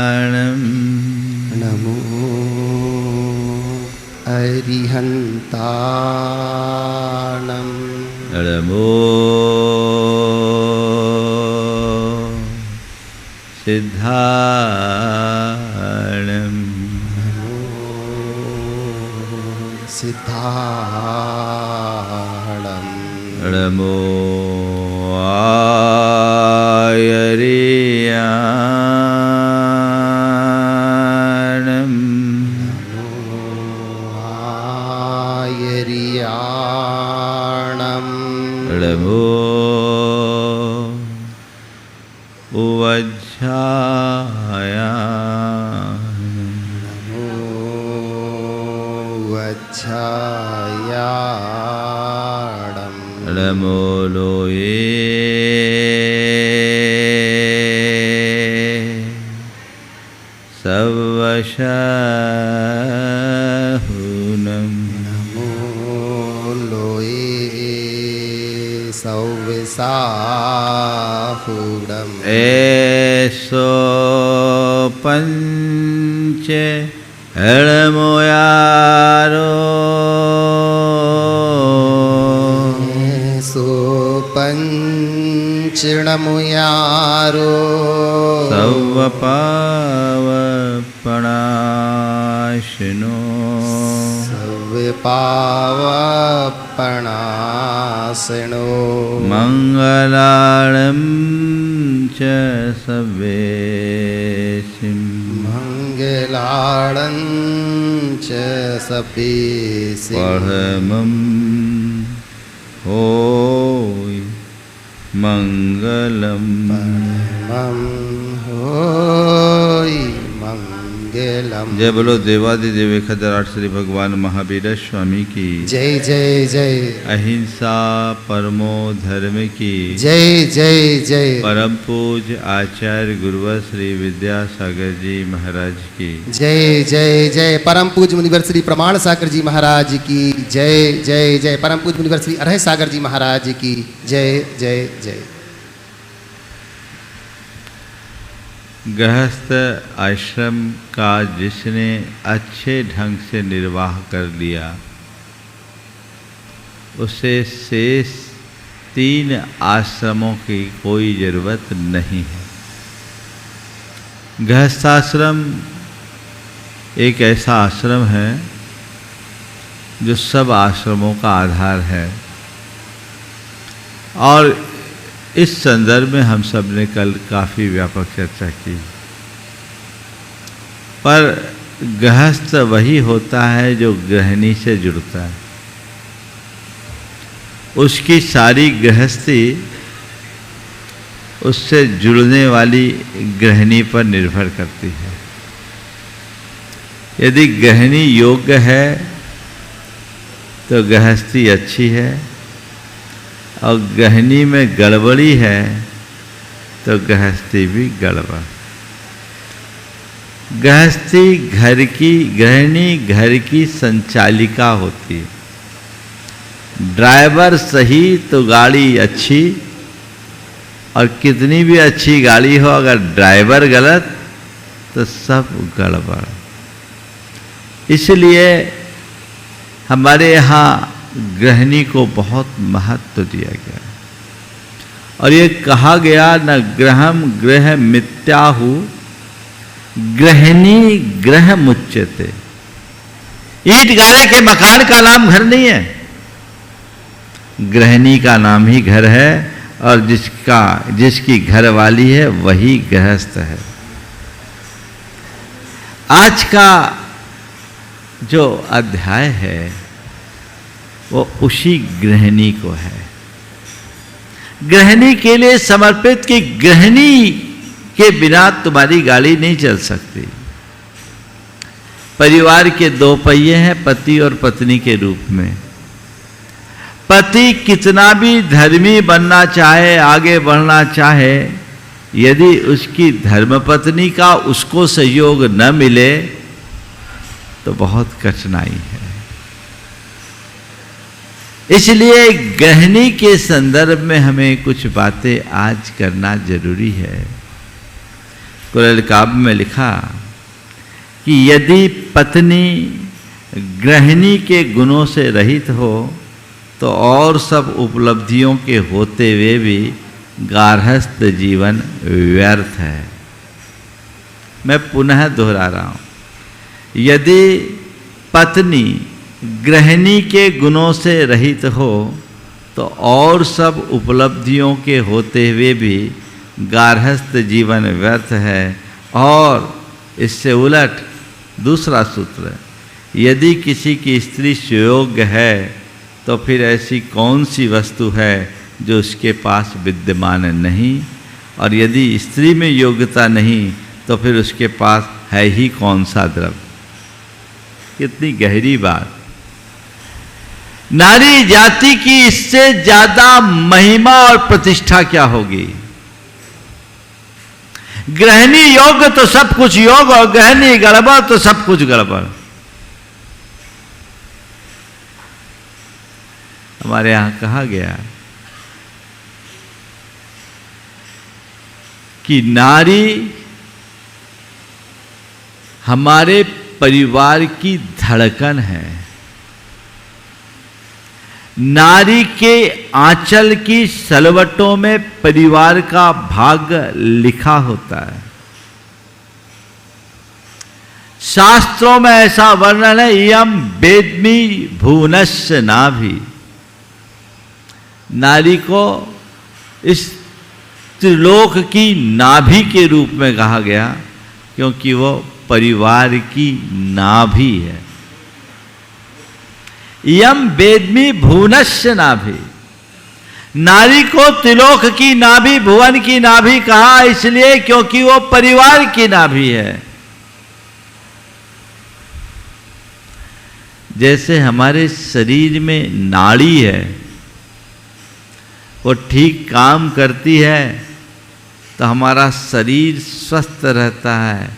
अरिहंताणं नमो अरिहंताणं नमो सिद्धाणं सिद्धाणं नमो आयर्याणं आयर्याणं नमो वज्जायाणं नमो लोये सवशाहुनं नमो लोये सौविसाहुडम् ऐसो पंच हड़मोयारो सुपंचणमुयारो सवपावपणाशिनो विपावपणासिनो मंगलाणं च सवेसिं मंगलाणं च सवेसिं परमं होय मंगलम। परमं होय मंगलम। जय बोलो देवादिदेव खदराट श्री भगवान महावीर स्वामी की जय जय जय। अहिंसा परमो धर्म की जय जय जय। परम पूज्य आचार्य गुरुवर श्री विद्यासागर जी महाराज की जय जय जय। परम पूज्य मुनिवर श्री प्रमाण सागर जी महाराज की जय जय जय। परम पूज्य मुनिवर श्री अरह सागर जी महाराज की जय जय जय। गृहस्थ आश्रम का जिसने अच्छे ढंग से निर्वाह कर लिया उसे शेष 3 आश्रमों की कोई जरूरत नहीं है। गृहस्थाश्रम एक ऐसा आश्रम है जो सब आश्रमों का आधार है और इस संदर्भ में हम सब ने कल काफ़ी व्यापक चर्चा की। पर गृहस्थ वही होता है जो गृहिणी से जुड़ता है, उसकी सारी गृहस्थी उससे जुड़ने वाली गृहिणी पर निर्भर करती है। यदि गृहिणी योग्य है तो गृहस्थी अच्छी है और गृहिणी में गड़बड़ी है तो गृहस्थी भी गड़बड़। गृहिणी घर की संचालिका होती है। ड्राइवर सही तो गाड़ी अच्छी, और कितनी भी अच्छी गाड़ी हो अगर ड्राइवर गलत तो सब गड़बड़। इसलिए हमारे यहाँ गृहिणी को बहुत महत्व दिया गया और ये कहा गया न गृहम गृह मिथ्याहु गृहिणी गृह मुच्यते। ईंट गाड़े के मकान का नाम घर नहीं है, गृहिणी का नाम ही घर है और जिसकी घर वाली है वही गृहस्थ है। आज का जो अध्याय है वो उसी गृहिणी को है। गृहिणी के लिए समर्पित कि गृहिणी के बिना तुम्हारी गाड़ी नहीं चल सकती। परिवार के 2 पहिए हैं, पति और पत्नी के रूप में। पति कितना भी धर्मी बनना चाहे, आगे बढ़ना चाहे, यदि उसकी धर्मपत्नी का उसको सहयोग न मिले तो बहुत कठिनाई है। इसलिए गृहिणी के संदर्भ में हमें कुछ बातें आज करना जरूरी है। कुरान काव्य में लिखा कि यदि पत्नी गृहिणी के गुणों से रहित हो तो और सब उपलब्धियों के होते हुए भी गार्हस्थ जीवन व्यर्थ है। मैं पुनः दोहरा रहा हूँ, यदि पत्नी गृहिणी के गुणों से रहित हो तो और सब उपलब्धियों के होते हुए भी गार्हस्थ जीवन व्यर्थ है। और इससे उलट दूसरा सूत्र, यदि किसी की स्त्री सुयोग्य है तो फिर ऐसी कौन सी वस्तु है जो उसके पास विद्यमान नहीं, और यदि स्त्री में योग्यता नहीं तो फिर उसके पास है ही कौन सा द्रव्य। कितनी गहरी बात। नारी जाति की इससे ज्यादा महिमा और प्रतिष्ठा क्या होगी। गृहिणी योग तो सब कुछ योग, और गृहिणी गड़बड़ तो सब कुछ गड़बड़। हमारे यहां कहा गया कि नारी हमारे परिवार की धड़कन है। नारी के आंचल की सलवटों में परिवार का भाग्य लिखा होता है। शास्त्रों में ऐसा वर्णन है, यम वेद्मि भुवनस्य नाभि। नारी को इस त्रिलोक की नाभि के रूप में कहा गया, क्योंकि वो परिवार की नाभि है। यम वेद्मि भुवनस्य नाभि। नारी को त्रिलोक की नाभि, भुवन की नाभि कहा इसलिए क्योंकि वो परिवार की नाभि है। जैसे हमारे शरीर में नाड़ी है, वो ठीक काम करती है तो हमारा शरीर स्वस्थ रहता है।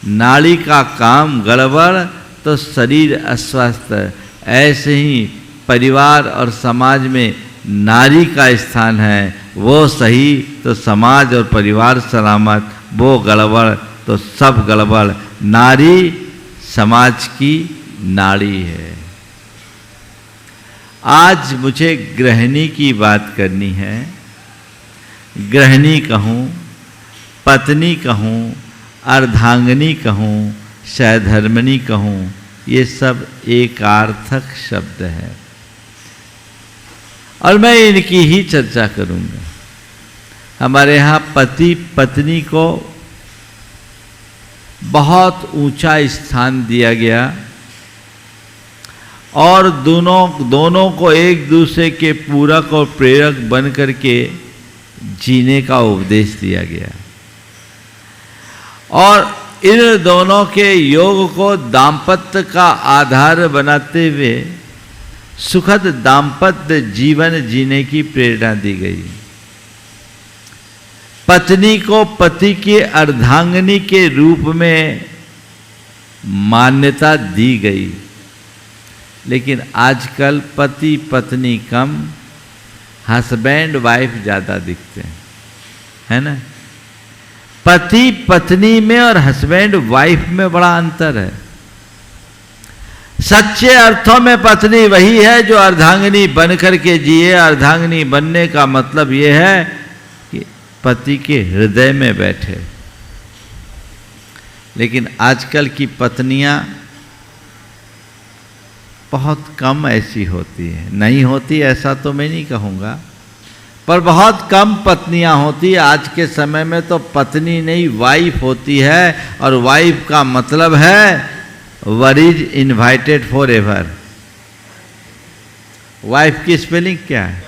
नाड़ी का काम गड़बड़ तो शरीर अस्वस्थ। ऐसे ही परिवार और समाज में नारी का स्थान है, वो सही तो समाज और परिवार सलामत, वो गड़बड़ तो सब गड़बड़। नारी समाज की नाड़ी है। आज मुझे गृहिणी की बात करनी है। गृहिणी कहूँ, पत्नी कहूँ, अर्धांगिनी कहूँ, सहधर्मिणी कहूँ, ये सब एकार्थक शब्द है और मैं इनकी ही चर्चा करूँगा। हमारे यहाँ पति पत्नी को बहुत ऊंचा स्थान दिया गया और दोनों को एक दूसरे के पूरक और प्रेरक बन करके जीने का उपदेश दिया गया और इन दोनों के योग को दाम्पत्य का आधार बनाते हुए सुखद दाम्पत्य जीवन जीने की प्रेरणा दी गई। पत्नी को पति की अर्धांगिनी के रूप में मान्यता दी गई, लेकिन आजकल पति पत्नी कम, हस्बैंड वाइफ ज़्यादा दिखते हैं, है ना। पति पत्नी में और हस्बैंड वाइफ में बड़ा अंतर है। सच्चे अर्थों में पत्नी वही है जो अर्धांगिनी बन करके जिए। अर्धांगिनी बनने का मतलब यह है कि पति के हृदय में बैठे। लेकिन आजकल की पत्नियां बहुत कम ऐसी होती हैं। नहीं होती ऐसा तो मैं नहीं कहूँगा, पर बहुत कम पत्नियां होती। आज के समय में तो पत्नी नहीं वाइफ होती है और वाइफ का मतलब है war is invited forever. Wife की स्पेलिंग क्या है?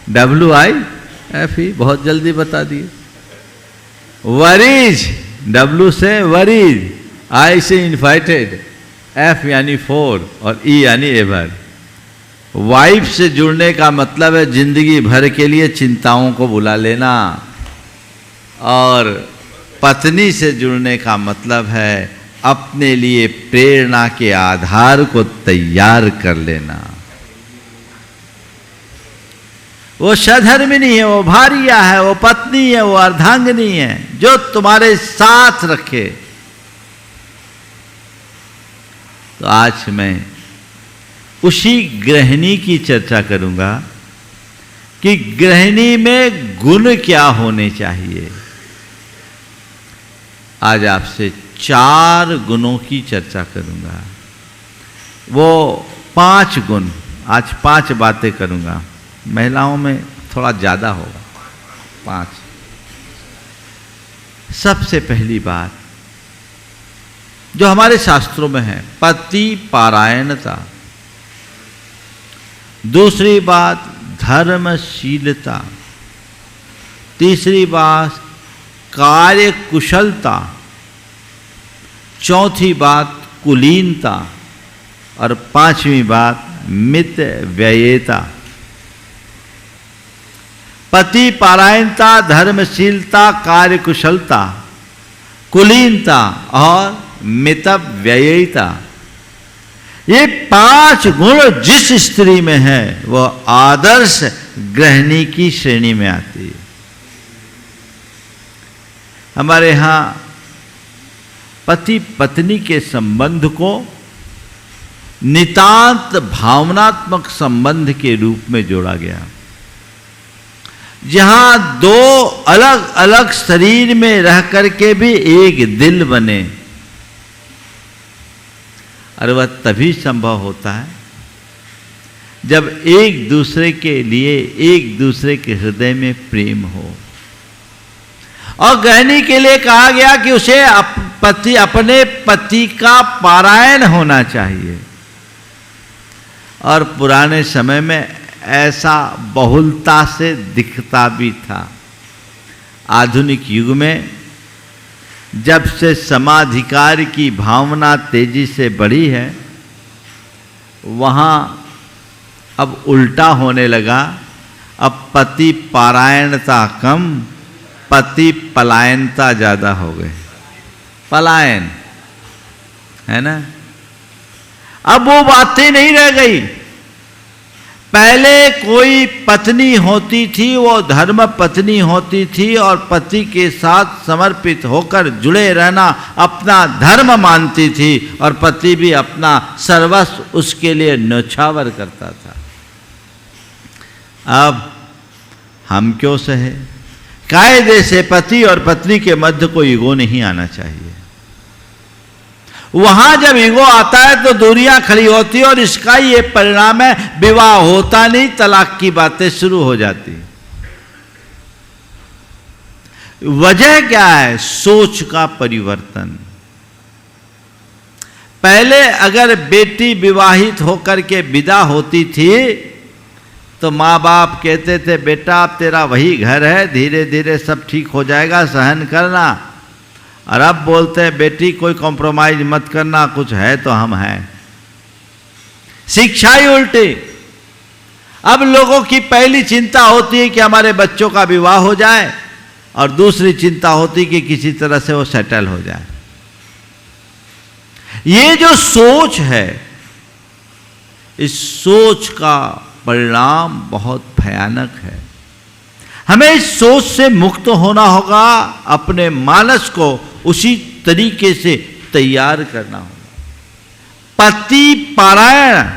WIFE। बहुत जल्दी बता दिए। वर इज, W से वर इज, I से इन्वाइटेड, F यानी फॉर और E यानी एवर। वाइफ से जुड़ने का मतलब है जिंदगी भर के लिए चिंताओं को बुला लेना, और पत्नी से जुड़ने का मतलब है अपने लिए प्रेरणा के आधार को तैयार कर लेना। वो सधर्मिणी है, वो भार्या है, वो पत्नी है, वो अर्धांगिनी है जो तुम्हारे साथ रखे। तो आज मैं उसी गृहिणी की चर्चा करूंगा कि गृहिणी में गुण क्या होने चाहिए। आज आपसे 4 गुणों की चर्चा करूंगा। वो 5 गुण, आज 5 बातें करूंगा। महिलाओं में थोड़ा ज़्यादा होगा, 5। सबसे पहली बात जो हमारे शास्त्रों में है, पति पारायणता। दूसरी बात धर्मशीलता। तीसरी बात कार्य कुशलता। चौथी बात कुलीनता। और 5वीं बात मित व्ययता। पति पारायणता, धर्मशीलता, कार्य कुशलता कुलीनता और मितव्ययिता, ये 5 गुण जिस स्त्री में है वह आदर्श गृहिणी की श्रेणी में आती है। हमारे यहाँ पति पत्नी के संबंध को नितांत भावनात्मक संबंध के रूप में जोड़ा गया, जहां 2 अलग अलग शरीर में रह करके भी एक दिल बने, और वह तभी संभव होता है जब एक दूसरे के लिए एक दूसरे के हृदय में प्रेम हो। और गृहिणी के लिए कहा गया कि उसे अपने पति का पारायण होना चाहिए, और पुराने समय में ऐसा बहुलता से दिखता भी था। आधुनिक युग में जब से समाधिकार की भावना तेजी से बढ़ी है, वहाँ अब उल्टा होने लगा। अब पति पारायणता कम, पति पलायनता ज़्यादा हो गए। पलायन है ना, अब वो बातें नहीं रह गई। पहले कोई पत्नी होती थी, वो धर्म पत्नी होती थी और पति के साथ समर्पित होकर जुड़े रहना अपना धर्म मानती थी, और पति भी अपना सर्वस्व उसके लिए न्यौछावर करता था। अब हम क्यों सहे? कायदे से पति और पत्नी के मध्य कोई ईगो नहीं आना चाहिए। वहां जब ईगो आता है तो दूरियां खड़ी होती है, और इसका ये परिणाम है विवाह होता नहीं, तलाक की बातें शुरू हो जाती। वजह क्या है? सोच का परिवर्तन। पहले अगर बेटी विवाहित होकर के विदा होती थी तो माँ बाप कहते थे बेटा अब तेरा वही घर है, धीरे धीरे सब ठीक हो जाएगा, सहन करना। और अब बोलते हैं बेटी कोई कॉम्प्रोमाइज मत करना, कुछ है तो हम हैं। शिक्षा ही उल्टी। अब लोगों की पहली चिंता होती है कि हमारे बच्चों का विवाह हो जाए, और दूसरी चिंता होती कि किसी तरह से वो सेटल हो जाए। ये जो सोच है, इस सोच का परिणाम बहुत भयानक है। हमें इस सोच से मुक्त होना होगा, अपने मानस को उसी तरीके से तैयार करना होगा। पति पारायण,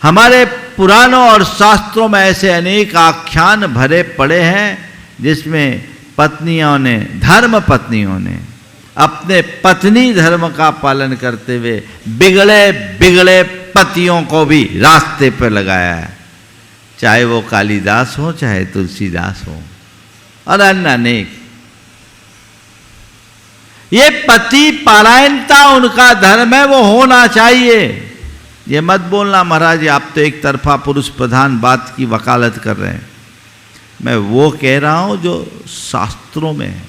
हमारे पुराणों और शास्त्रों में ऐसे अनेक आख्यान भरे पड़े हैं जिसमें पत्नियों ने, धर्म पत्नियों ने अपने पत्नी धर्म का पालन करते हुए बिगड़े बिगड़े पतियों को भी रास्ते पर लगाया है, चाहे वो कालिदास हो चाहे तुलसीदास हो और अन्य अनेक। ये पति पारायणता उनका धर्म है, वो होना चाहिए। ये मत बोलना महाराज आप तो एक तरफा पुरुष प्रधान बात की वकालत कर रहे हैं। मैं वो कह रहा हूं जो शास्त्रों में है।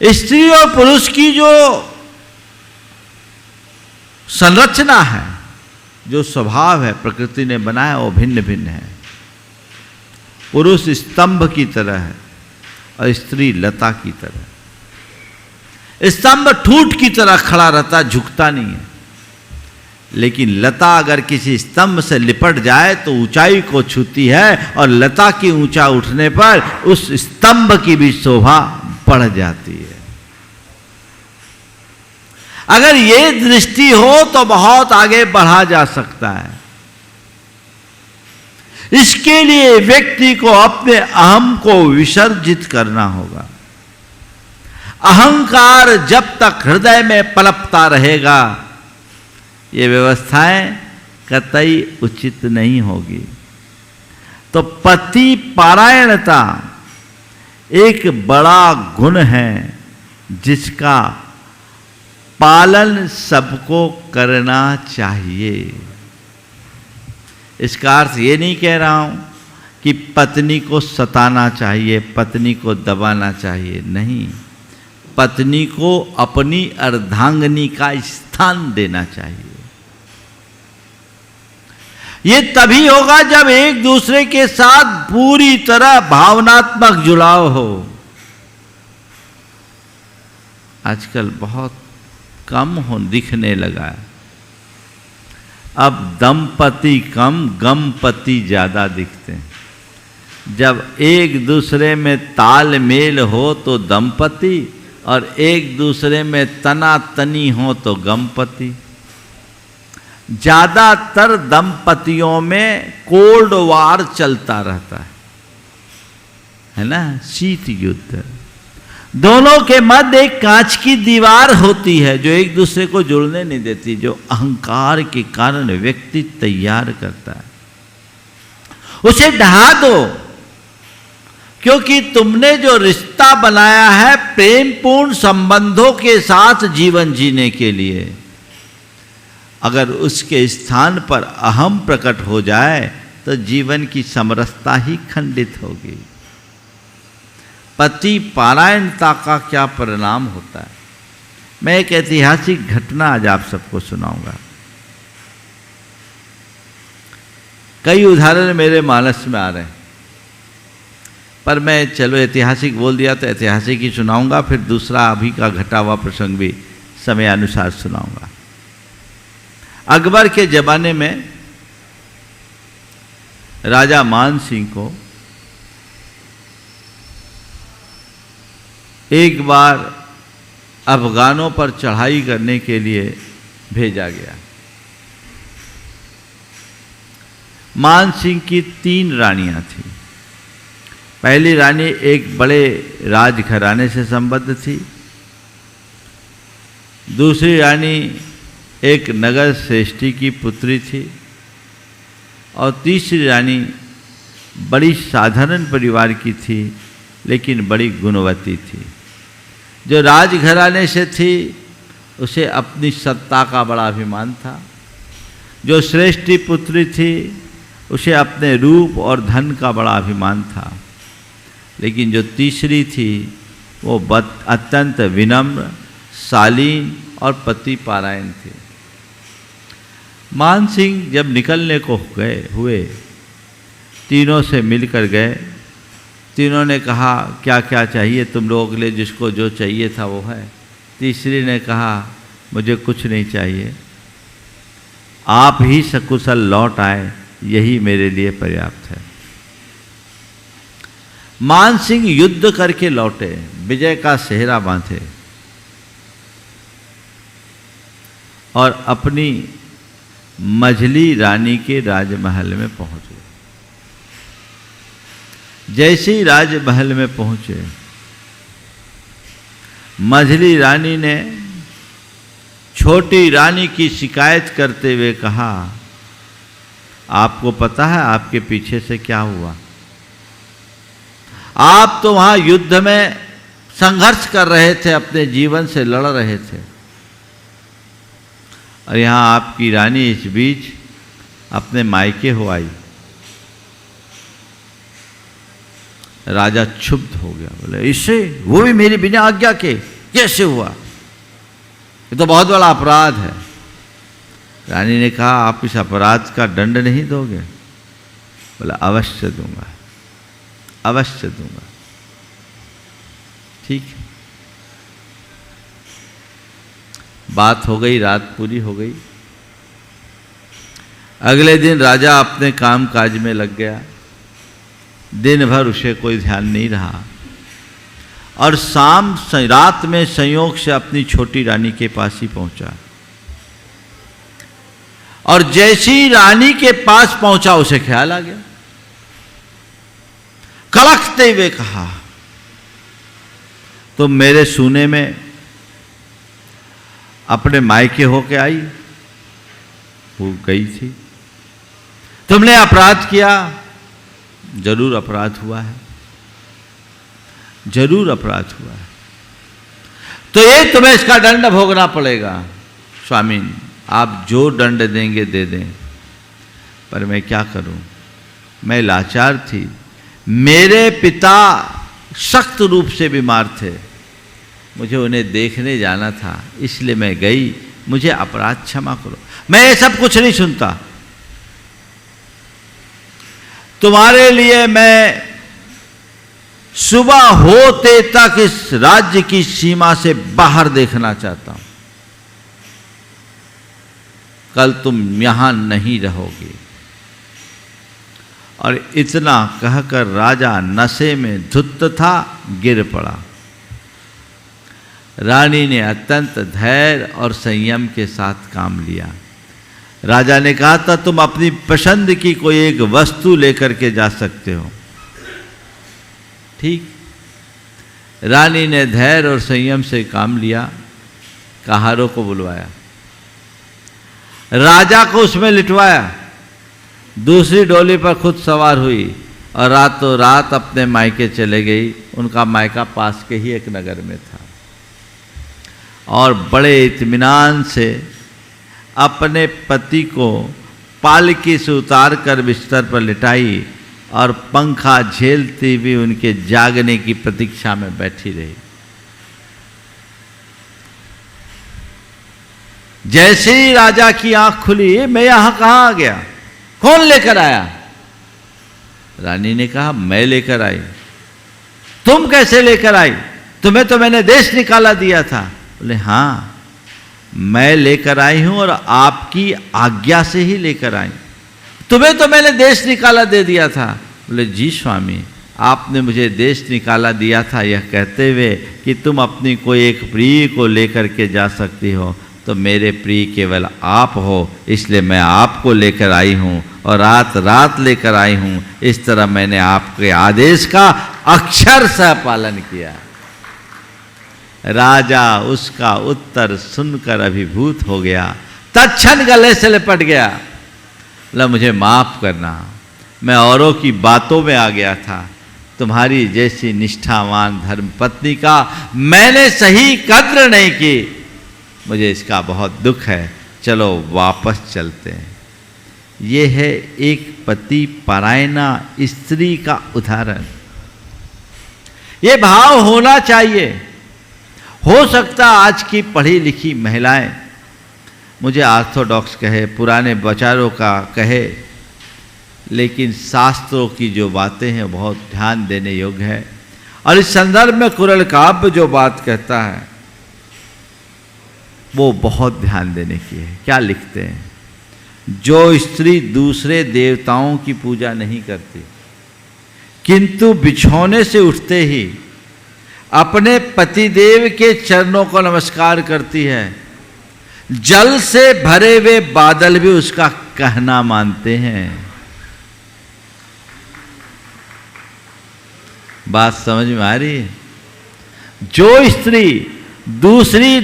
स्त्री और पुरुष की जो संरचना है, जो स्वभाव है प्रकृति ने बनाया, वो भिन्न भिन्न है। पुरुष स्तंभ की तरह है और स्त्री लता की तरह। स्तंभ ठूठ की तरह खड़ा रहता, झुकता नहीं है। लेकिन लता अगर किसी स्तंभ से लिपट जाए तो ऊंचाई को छूती है, और लता की ऊंचा उठने पर उस स्तंभ की भी शोभा बढ़ जाती है। अगर ये दृष्टि हो तो बहुत आगे बढ़ा जा सकता है। इसके लिए व्यक्ति को अपने अहम को विसर्जित करना होगा। अहंकार जब तक हृदय में पनपता रहेगा, ये व्यवस्थाएं कतई उचित नहीं होगी। तो पति पारायणता एक बड़ा गुण है जिसका पालन सबको करना चाहिए। इसका अर्थ ये नहीं कह रहा हूं कि पत्नी को सताना चाहिए, पत्नी को दबाना चाहिए, नहीं। पत्नी को अपनी अर्धांगिनी का स्थान देना चाहिए। ये तभी होगा जब एक दूसरे के साथ पूरी तरह भावनात्मक जुड़ाव हो। आजकल बहुत कम हो दिखने लगा है। अब दंपति कम, गमपति ज़्यादा दिखते हैं। जब एक दूसरे में तालमेल हो तो दंपति, और एक दूसरे में तनातनी हो तो गमपति। ज़्यादातर दंपतियों में कोल्ड वार चलता रहता है ना, शीत युद्ध। दोनों के मध्य एक कांच की दीवार होती है जो एक दूसरे को जुड़ने नहीं देती, जो अहंकार के कारण व्यक्ति तैयार करता है। उसे ढहा दो, क्योंकि तुमने जो रिश्ता बनाया है प्रेमपूर्ण संबंधों के साथ जीवन जीने के लिए, अगर उसके स्थान पर अहम प्रकट हो जाए तो जीवन की समरसता ही खंडित होगी। पति पारायणता का क्या परिणाम होता है, मैं एक ऐतिहासिक घटना आज आप सबको सुनाऊंगा। कई उदाहरण मेरे मानस में आ रहे हैं, पर मैं चलो ऐतिहासिक बोल दिया तो ऐतिहासिक ही सुनाऊंगा, फिर दूसरा अभी का घटा हुआ प्रसंग भी समयानुसार सुनाऊंगा। अकबर के ज़माने में राजा मान सिंह को एक बार अफगानों पर चढ़ाई करने के लिए भेजा गया। मान सिंह की 3 रानियां थीं। पहली रानी एक बड़े राजघराने से संबद्ध थी, दूसरी रानी एक नगर श्रेष्ठी की पुत्री थी, और तीसरी रानी बड़ी साधारण परिवार की थी लेकिन बड़ी गुणवती थी। जो राजघराने से थी उसे अपनी सत्ता का बड़ा अभिमान था, जो श्रेष्ठी पुत्री थी उसे अपने रूप और धन का बड़ा अभिमान था, लेकिन जो तीसरी थी वो अत्यंत विनम्र, शालीन और पति पारायण थी। मान सिंह जब निकलने को हुए तीनों से मिलकर गए। तीनों ने कहा क्या क्या चाहिए तुम लोगों के लिए, जिसको जो चाहिए था वो है। तीसरी ने कहा मुझे कुछ नहीं चाहिए, आप ही सकुशल लौट आए यही मेरे लिए पर्याप्त है। मान सिंह युद्ध करके लौटे, विजय का सेहरा बांधे और अपनी मझली रानी के राजमहल में पहुंच गए। जैसे ही राजमहल में पहुंचे, मझली रानी ने छोटी रानी की शिकायत करते हुए कहा, आपको पता है आपके पीछे से क्या हुआ? आप तो वहां युद्ध में संघर्ष कर रहे थे, अपने जीवन से लड़ रहे थे, और यहां आपकी रानी इस बीच अपने मायके हो आई। राजा क्षुब्ध हो गया, बोले इससे, वो भी मेरे बिना आज्ञा के, कैसे हुआ? ये तो बहुत बड़ा अपराध है। रानी ने कहा आप इस अपराध का दंड नहीं दोगे? बोला अवश्य दूंगा, अवश्य दूंगा। ठीक है, बात हो गई, रात पूरी हो गई। अगले दिन राजा अपने काम काज में लग गया। दिन भर उसे कोई ध्यान नहीं रहा, और रात में संयोग से अपनी छोटी रानी के पास ही पहुंचा, और जैसी रानी के पास पहुंचा उसे ख्याल आ गया। कड़कते हुए कहा, तुम मेरे सूने में अपने मायके होके आई, वो गई थी, तुमने अपराध किया। जरूर अपराध हुआ है, जरूर अपराध हुआ है, तो ये तुम्हें इसका दंड भोगना पड़ेगा। स्वामी आप जो दंड देंगे दे दें, पर मैं क्या करूं, मैं लाचार थी, मेरे पिता सख्त रूप से बीमार थे, मुझे उन्हें देखने जाना था, इसलिए मैं गई, मुझे अपराध क्षमा करो। मैं ये सब कुछ नहीं सुनता, तुम्हारे लिए मैं सुबह होते तक इस राज्य की सीमा से बाहर देखना चाहता हूं। कल तुम यहां नहीं रहोगे। और इतना कहकर राजा नशे में धुत था, गिर पड़ा। रानी ने अत्यंत धैर्य और संयम के साथ काम लिया। राजा ने कहा था तुम अपनी पसंद की कोई एक वस्तु लेकर के जा सकते हो। ठीक, रानी ने धैर्य और संयम से काम लिया। कहारों को बुलवाया, राजा को उसमें लिटवाया, दूसरी डोली पर खुद सवार हुई और रातों रात अपने मायके चले गई। उनका मायका पास के ही एक नगर में था। और बड़े इत्मीनान से अपने पति को पालकी से उतार कर बिस्तर पर लिटाई और पंखा झेलती भी उनके जागने की प्रतीक्षा में बैठी रही। जैसे ही राजा की आंख खुली, मैं यहां कहां आ गया, कौन लेकर आया? रानी ने कहा मैं लेकर आई। तुम कैसे लेकर आई? तुम्हें तो मैंने देश निकाला दिया था। बोले हाँ, मैं लेकर आई हूं और आपकी आज्ञा से ही लेकर आई। तुम्हें तो मैंने देश निकाला दे दिया था। बोले जी स्वामी, आपने मुझे देश निकाला दिया था यह कहते हुए कि तुम अपनी कोई एक प्रिय को लेकर के जा सकती हो, तो मेरे प्रिय केवल आप हो, इसलिए मैं आपको लेकर आई हूं और रात रात लेकर आई हूं। इस तरह मैंने आपके आदेश का अक्षरशः पालन किया। राजा उसका उत्तर सुनकर अभिभूत हो गया, तत्क्षण गले से लिपट गया। बोला मुझे माफ करना, मैं औरों की बातों में आ गया था। तुम्हारी जैसी निष्ठावान धर्मपत्नी का मैंने सही कद्र नहीं की, मुझे इसका बहुत दुख है। चलो वापस चलते हैं। ये है एक पति परायणा स्त्री का उदाहरण। ये भाव होना चाहिए। हो सकता आज की पढ़ी लिखी महिलाएं मुझे ऑर्थोडॉक्स कहे, पुराने विचारों का कहे, लेकिन शास्त्रों की जो बातें हैं बहुत ध्यान देने योग्य है। और इस संदर्भ में कुरल काव्य जो बात कहता है वो बहुत ध्यान देने की है। क्या लिखते हैं? जो स्त्री दूसरे देवताओं की पूजा नहीं करती किंतु बिछौने से उठते ही अपने पतिदेव के चरणों को नमस्कार करती है, जल से भरे हुए बादल भी उसका कहना मानते हैं। बात समझ में आ रही है? जो स्त्री दूसरे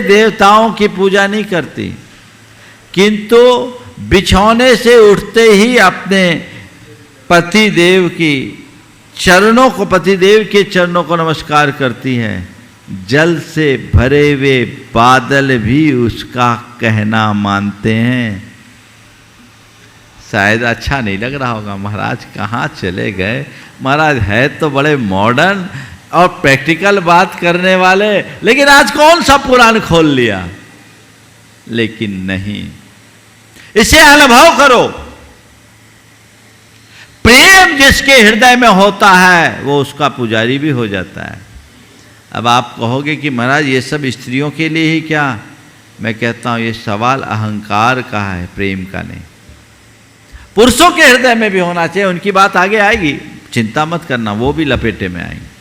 देवताओं की पूजा नहीं करती किंतु बिछौने से उठते ही अपने पतिदेव के चरणों को नमस्कार करती हैं, जल से भरे हुए बादल भी उसका कहना मानते हैं। शायद अच्छा नहीं लग रहा होगा, महाराज कहाँ चले गए? महाराज है तो बड़े मॉडर्न और प्रैक्टिकल बात करने वाले, लेकिन आज कौन सा पुराण खोल लिया? लेकिन नहीं, इसे अनुभव करो। प्रेम जिसके हृदय में होता है वो उसका पुजारी भी हो जाता है। अब आप कहोगे कि महाराज ये सब स्त्रियों के लिए ही क्या? मैं कहता हूं ये सवाल अहंकार का है, प्रेम का नहीं। पुरुषों के हृदय में भी होना चाहिए। उनकी बात आगे आएगी, चिंता मत करना, वो भी लपेटे में आएंगे।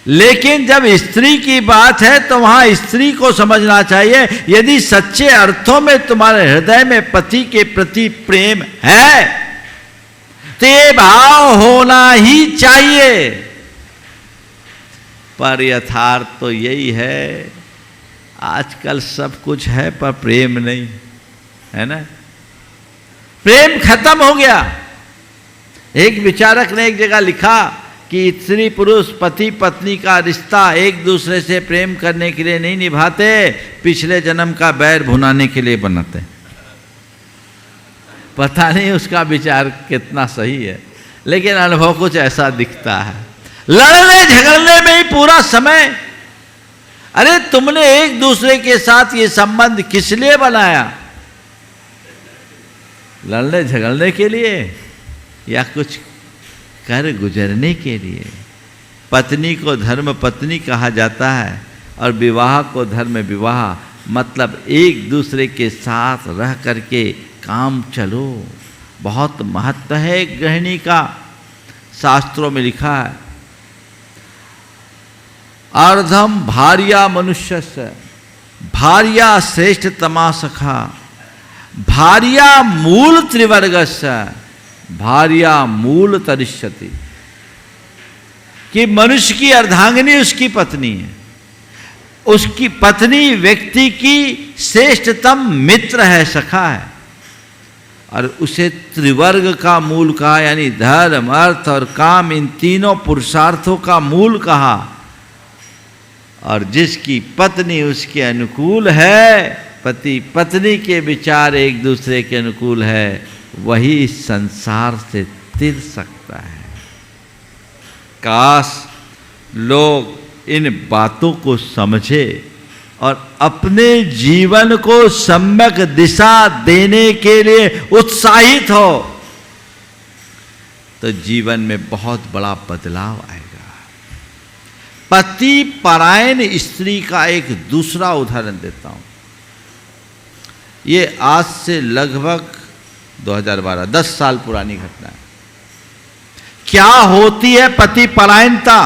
लेकिन जब स्त्री की बात है तो वहां स्त्री को समझना चाहिए, यदि सच्चे अर्थों में तुम्हारे हृदय में पति के प्रति प्रेम है तो ये भाव होना ही चाहिए। पर यथार्थ तो यही है, आजकल सब कुछ है पर प्रेम नहीं है ना। प्रेम खत्म हो गया। एक विचारक ने एक जगह लिखा कि स्त्री पुरुष पति पत्नी का रिश्ता एक दूसरे से प्रेम करने के लिए नहीं निभाते, पिछले जन्म का बैर भुनाने के लिए बनाते। पता नहीं उसका विचार कितना सही है, लेकिन अनुभव कुछ ऐसा दिखता है। लड़ने झगड़ने में ही पूरा समय। अरे तुमने एक दूसरे के साथ ये संबंध किस लिए बनाया? लड़ने झगड़ने के लिए या कुछ कर गुजरने के लिए। पत्नी को धर्म पत्नी कहा जाता है और विवाह को धर्म विवाह, मतलब एक दूसरे के साथ रह करके काम चलो। बहुत महत्व है गृहिणी का, शास्त्रों में लिखा है अर्धम भार्या मनुष्यस्य भार्या श्रेष्ठतमा सखा भार्या मूल त्रिवर्गस्य भार्या मूल तरिष्यति, कि मनुष्य की अर्धांगिनी उसकी पत्नी है, उसकी पत्नी व्यक्ति की श्रेष्ठतम मित्र है, सखा है, और उसे त्रिवर्ग का मूल कहा, यानी धर्म अर्थ और काम, इन तीनों पुरुषार्थों का मूल कहा। और जिसकी पत्नी उसके अनुकूल है, पति पत्नी के विचार एक दूसरे के अनुकूल है, वही इस संसार से तिर सकता है। काश लोग इन बातों को समझे और अपने जीवन को सम्यक दिशा देने के लिए उत्साहित हो, तो जीवन में बहुत बड़ा बदलाव आएगा। पति परायण स्त्री का एक दूसरा उदाहरण देता हूं। ये आज से लगभग 2012 10 साल पुरानी घटना है। क्या होती है पति परायणता,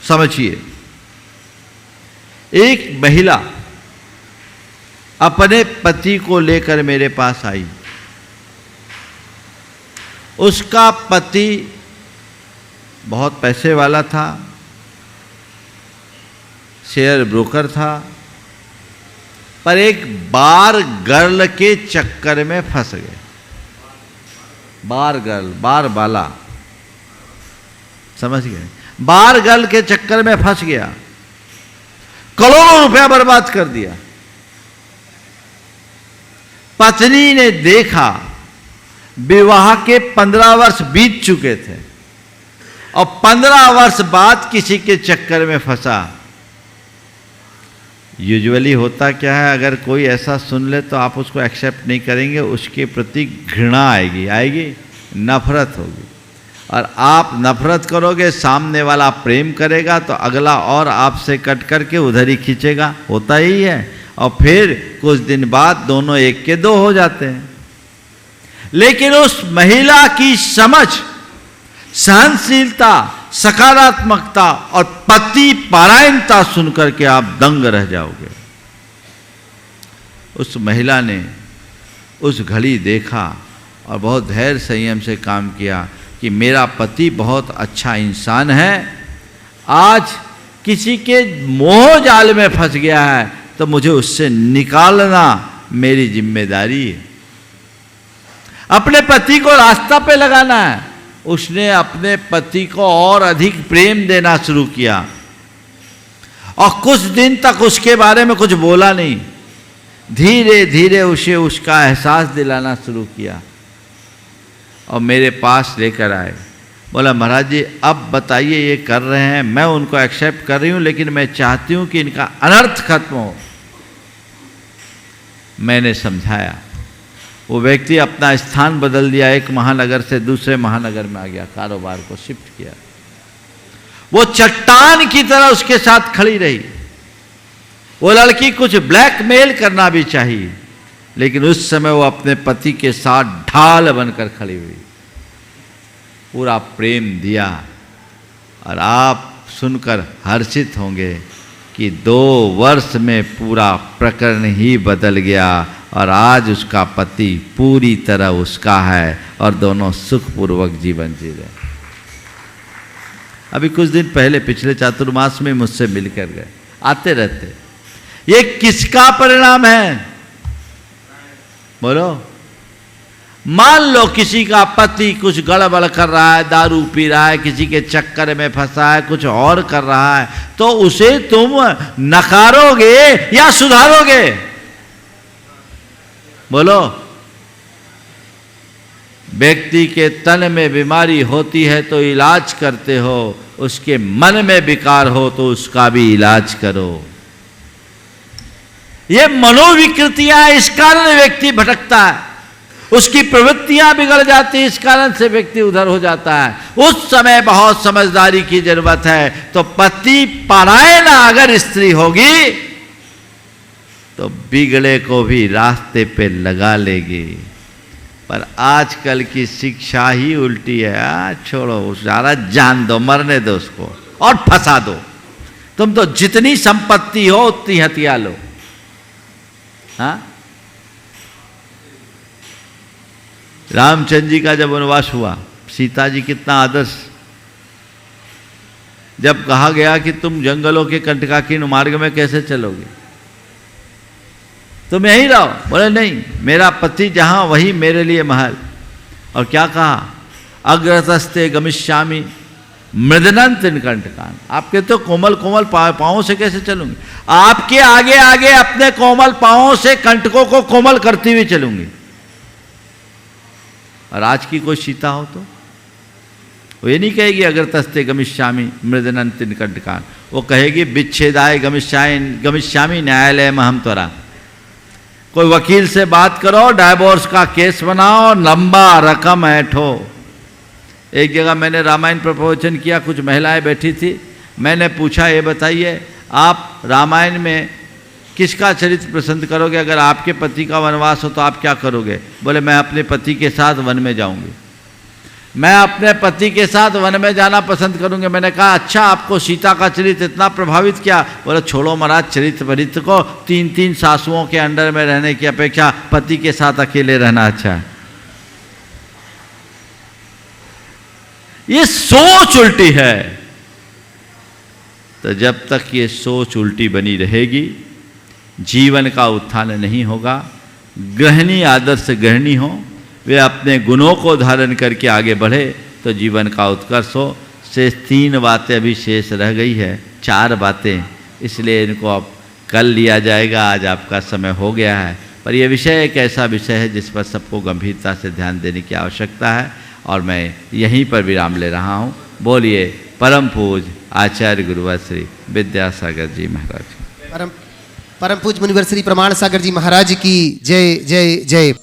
समझिए। एक महिला अपने पति को लेकर मेरे पास आई। उसका पति बहुत पैसे वाला था, शेयर ब्रोकर था, पर एक बार गर्ल के चक्कर में फंस गए। बार गर्ल, बार बाला, समझ गए? बार गर्ल के चक्कर में फंस गया, करोड़ों रुपया बर्बाद कर दिया। पत्नी ने देखा, विवाह के 15 वर्ष बीत चुके थे और 15 वर्ष बाद किसी के चक्कर में फंसा। यूजुअली होता क्या है, अगर कोई ऐसा सुन ले तो आप उसको एक्सेप्ट नहीं करेंगे, उसके प्रति घृणा आएगी, नफरत होगी। और आप नफरत करोगे, सामने वाला प्रेम करेगा, तो अगला और आपसे कट करके उधर ही खींचेगा, होता ही है। और फिर कुछ दिन बाद दोनों एक के दो हो जाते हैं। लेकिन उस महिला की समझ, सहनशीलता, सकारात्मकता और पति परायणता सुनकर के आप दंग रह जाओगे। उस महिला ने उस घड़ी देखा और बहुत धैर्य संयम से काम किया कि मेरा पति बहुत अच्छा इंसान है, आज किसी के मोह जाल में फंस गया है, तो मुझे उससे निकालना मेरी जिम्मेदारी है। अपने पति को रास्ता पे लगाना है। उसने अपने पति को और अधिक प्रेम देना शुरू किया और कुछ दिन तक उसके बारे में कुछ बोला नहीं। धीरे धीरे उसे उसका एहसास दिलाना शुरू किया और मेरे पास लेकर आए। बोला, महाराज जी अब बताइए, ये कर रहे हैं, मैं उनको एक्सेप्ट कर रही हूं, लेकिन मैं चाहती हूं कि इनका अनर्थ खत्म हो। मैंने समझाया। वो व्यक्ति अपना स्थान बदल दिया, एक महानगर से दूसरे महानगर में आ गया, कारोबार को शिफ्ट किया। वो चट्टान की तरह उसके साथ खड़ी रही। वो लड़की कुछ ब्लैकमेल करना भी चाहिए, लेकिन उस समय वो अपने पति के साथ ढाल बनकर खड़ी हुई, पूरा प्रेम दिया। और आप सुनकर हर्षित होंगे कि 2 वर्ष में पूरा प्रकरण ही बदल गया और आज उसका पति पूरी तरह उसका है और दोनों सुखपूर्वक जीवन जी रहे। अभी कुछ दिन पहले पिछले चातुर्मास में मुझसे मिलकर गए, आते रहते। ये किसका परिणाम है बोलो? मान लो किसी का पति कुछ गड़बड़ कर रहा है, दारू पी रहा है, किसी के चक्कर में फंसा है, कुछ और कर रहा है, तो उसे तुम नकारोगे या सुधारोगे? बोलो। व्यक्ति के तन में बीमारी होती है तो इलाज करते हो, उसके मन में विकार हो तो उसका भी इलाज करो। ये मनोविकृतियां, इस कारण व्यक्ति भटकता है। उसकी प्रवृत्तियां बिगड़ जाती, इस कारण से व्यक्ति उधर हो जाता है। उस समय बहुत समझदारी की जरूरत है। तो पति परायण अगर स्त्री होगी तो बिगड़े को भी रास्ते पे लगा लेगी। पर आजकल की शिक्षा ही उल्टी है। छोड़ो, उस सारा जान दो, मरने दो उसको और फंसा दो। तुम तो जितनी संपत्ति हो उतनी हथिया लो। हाँ, रामचंद्र जी का जब वनवास हुआ, सीता जी कितना आदर्श। जब कहा गया कि तुम जंगलों के कंटकाकीर्ण मार्ग में कैसे चलोगे, तुम यहीं रहो। बोले नहीं, मेरा पति जहां वही मेरे लिए महल। और क्या कहा, अग्रतस्ते गमिष्यामि मृदनंत कंटकान। आपके तो कोमल कोमल पांवों से कैसे चलूंगी, आपके आगे आगे अपने कोमल पांवों से कंटकों को कोमल करती हुई चलूंगी। और आज की कोई सीता हो तो वो ये नहीं कहेगी अग्रतस्ते गमिष्यामि मृदनंत कंटकान, वो कहेगी विच्छेदाय गमिष्यामि न्यायालय में हम त्वरा। कोई वकील से बात करो, डाइवोर्स का केस बनाओ, लंबा रकम ऐठो। एक जगह मैंने रामायण पर प्रवचन किया, कुछ महिलाएं बैठी थी। मैंने पूछा, ये बताइए आप रामायण में किसका चरित्र पसंद करोगे, अगर आपके पति का वनवास हो तो आप क्या करोगे? बोले मैं अपने पति के साथ वन में जाऊंगी, मैं अपने पति के साथ वन में जाना पसंद करूंगी। मैंने कहा अच्छा, आपको सीता का चरित्र इतना प्रभावित किया? बोले छोड़ो महाराज, चरित्र वरित्र को 3-3 सासुओं के अंडर में रहने की अपेक्षा पति के साथ अकेले रहना अच्छा है। ये सोच उल्टी है। तो जब तक ये सोच उल्टी बनी रहेगी, जीवन का उत्थान नहीं होगा। गृहिणी आदर्श गृहिणी हो, वे अपने गुणों को धारण करके आगे बढ़े तो जीवन का उत्कर्ष हो। शेष 3 बातें अभी शेष रह गई है, 4 बातें, इसलिए इनको अब कल लिया जाएगा। आज आपका समय हो गया है, पर यह विषय एक ऐसा विषय है जिस पर सबको गंभीरता से ध्यान देने की आवश्यकता है। और मैं यहीं पर विराम ले रहा हूँ। बोलिए परम पूज्य आचार्य गुरुवर श्री विद्यासागर जी महाराज। परम पूज्य मुनिवर श्री प्रमाण सागर जी महाराज की जय जय जय।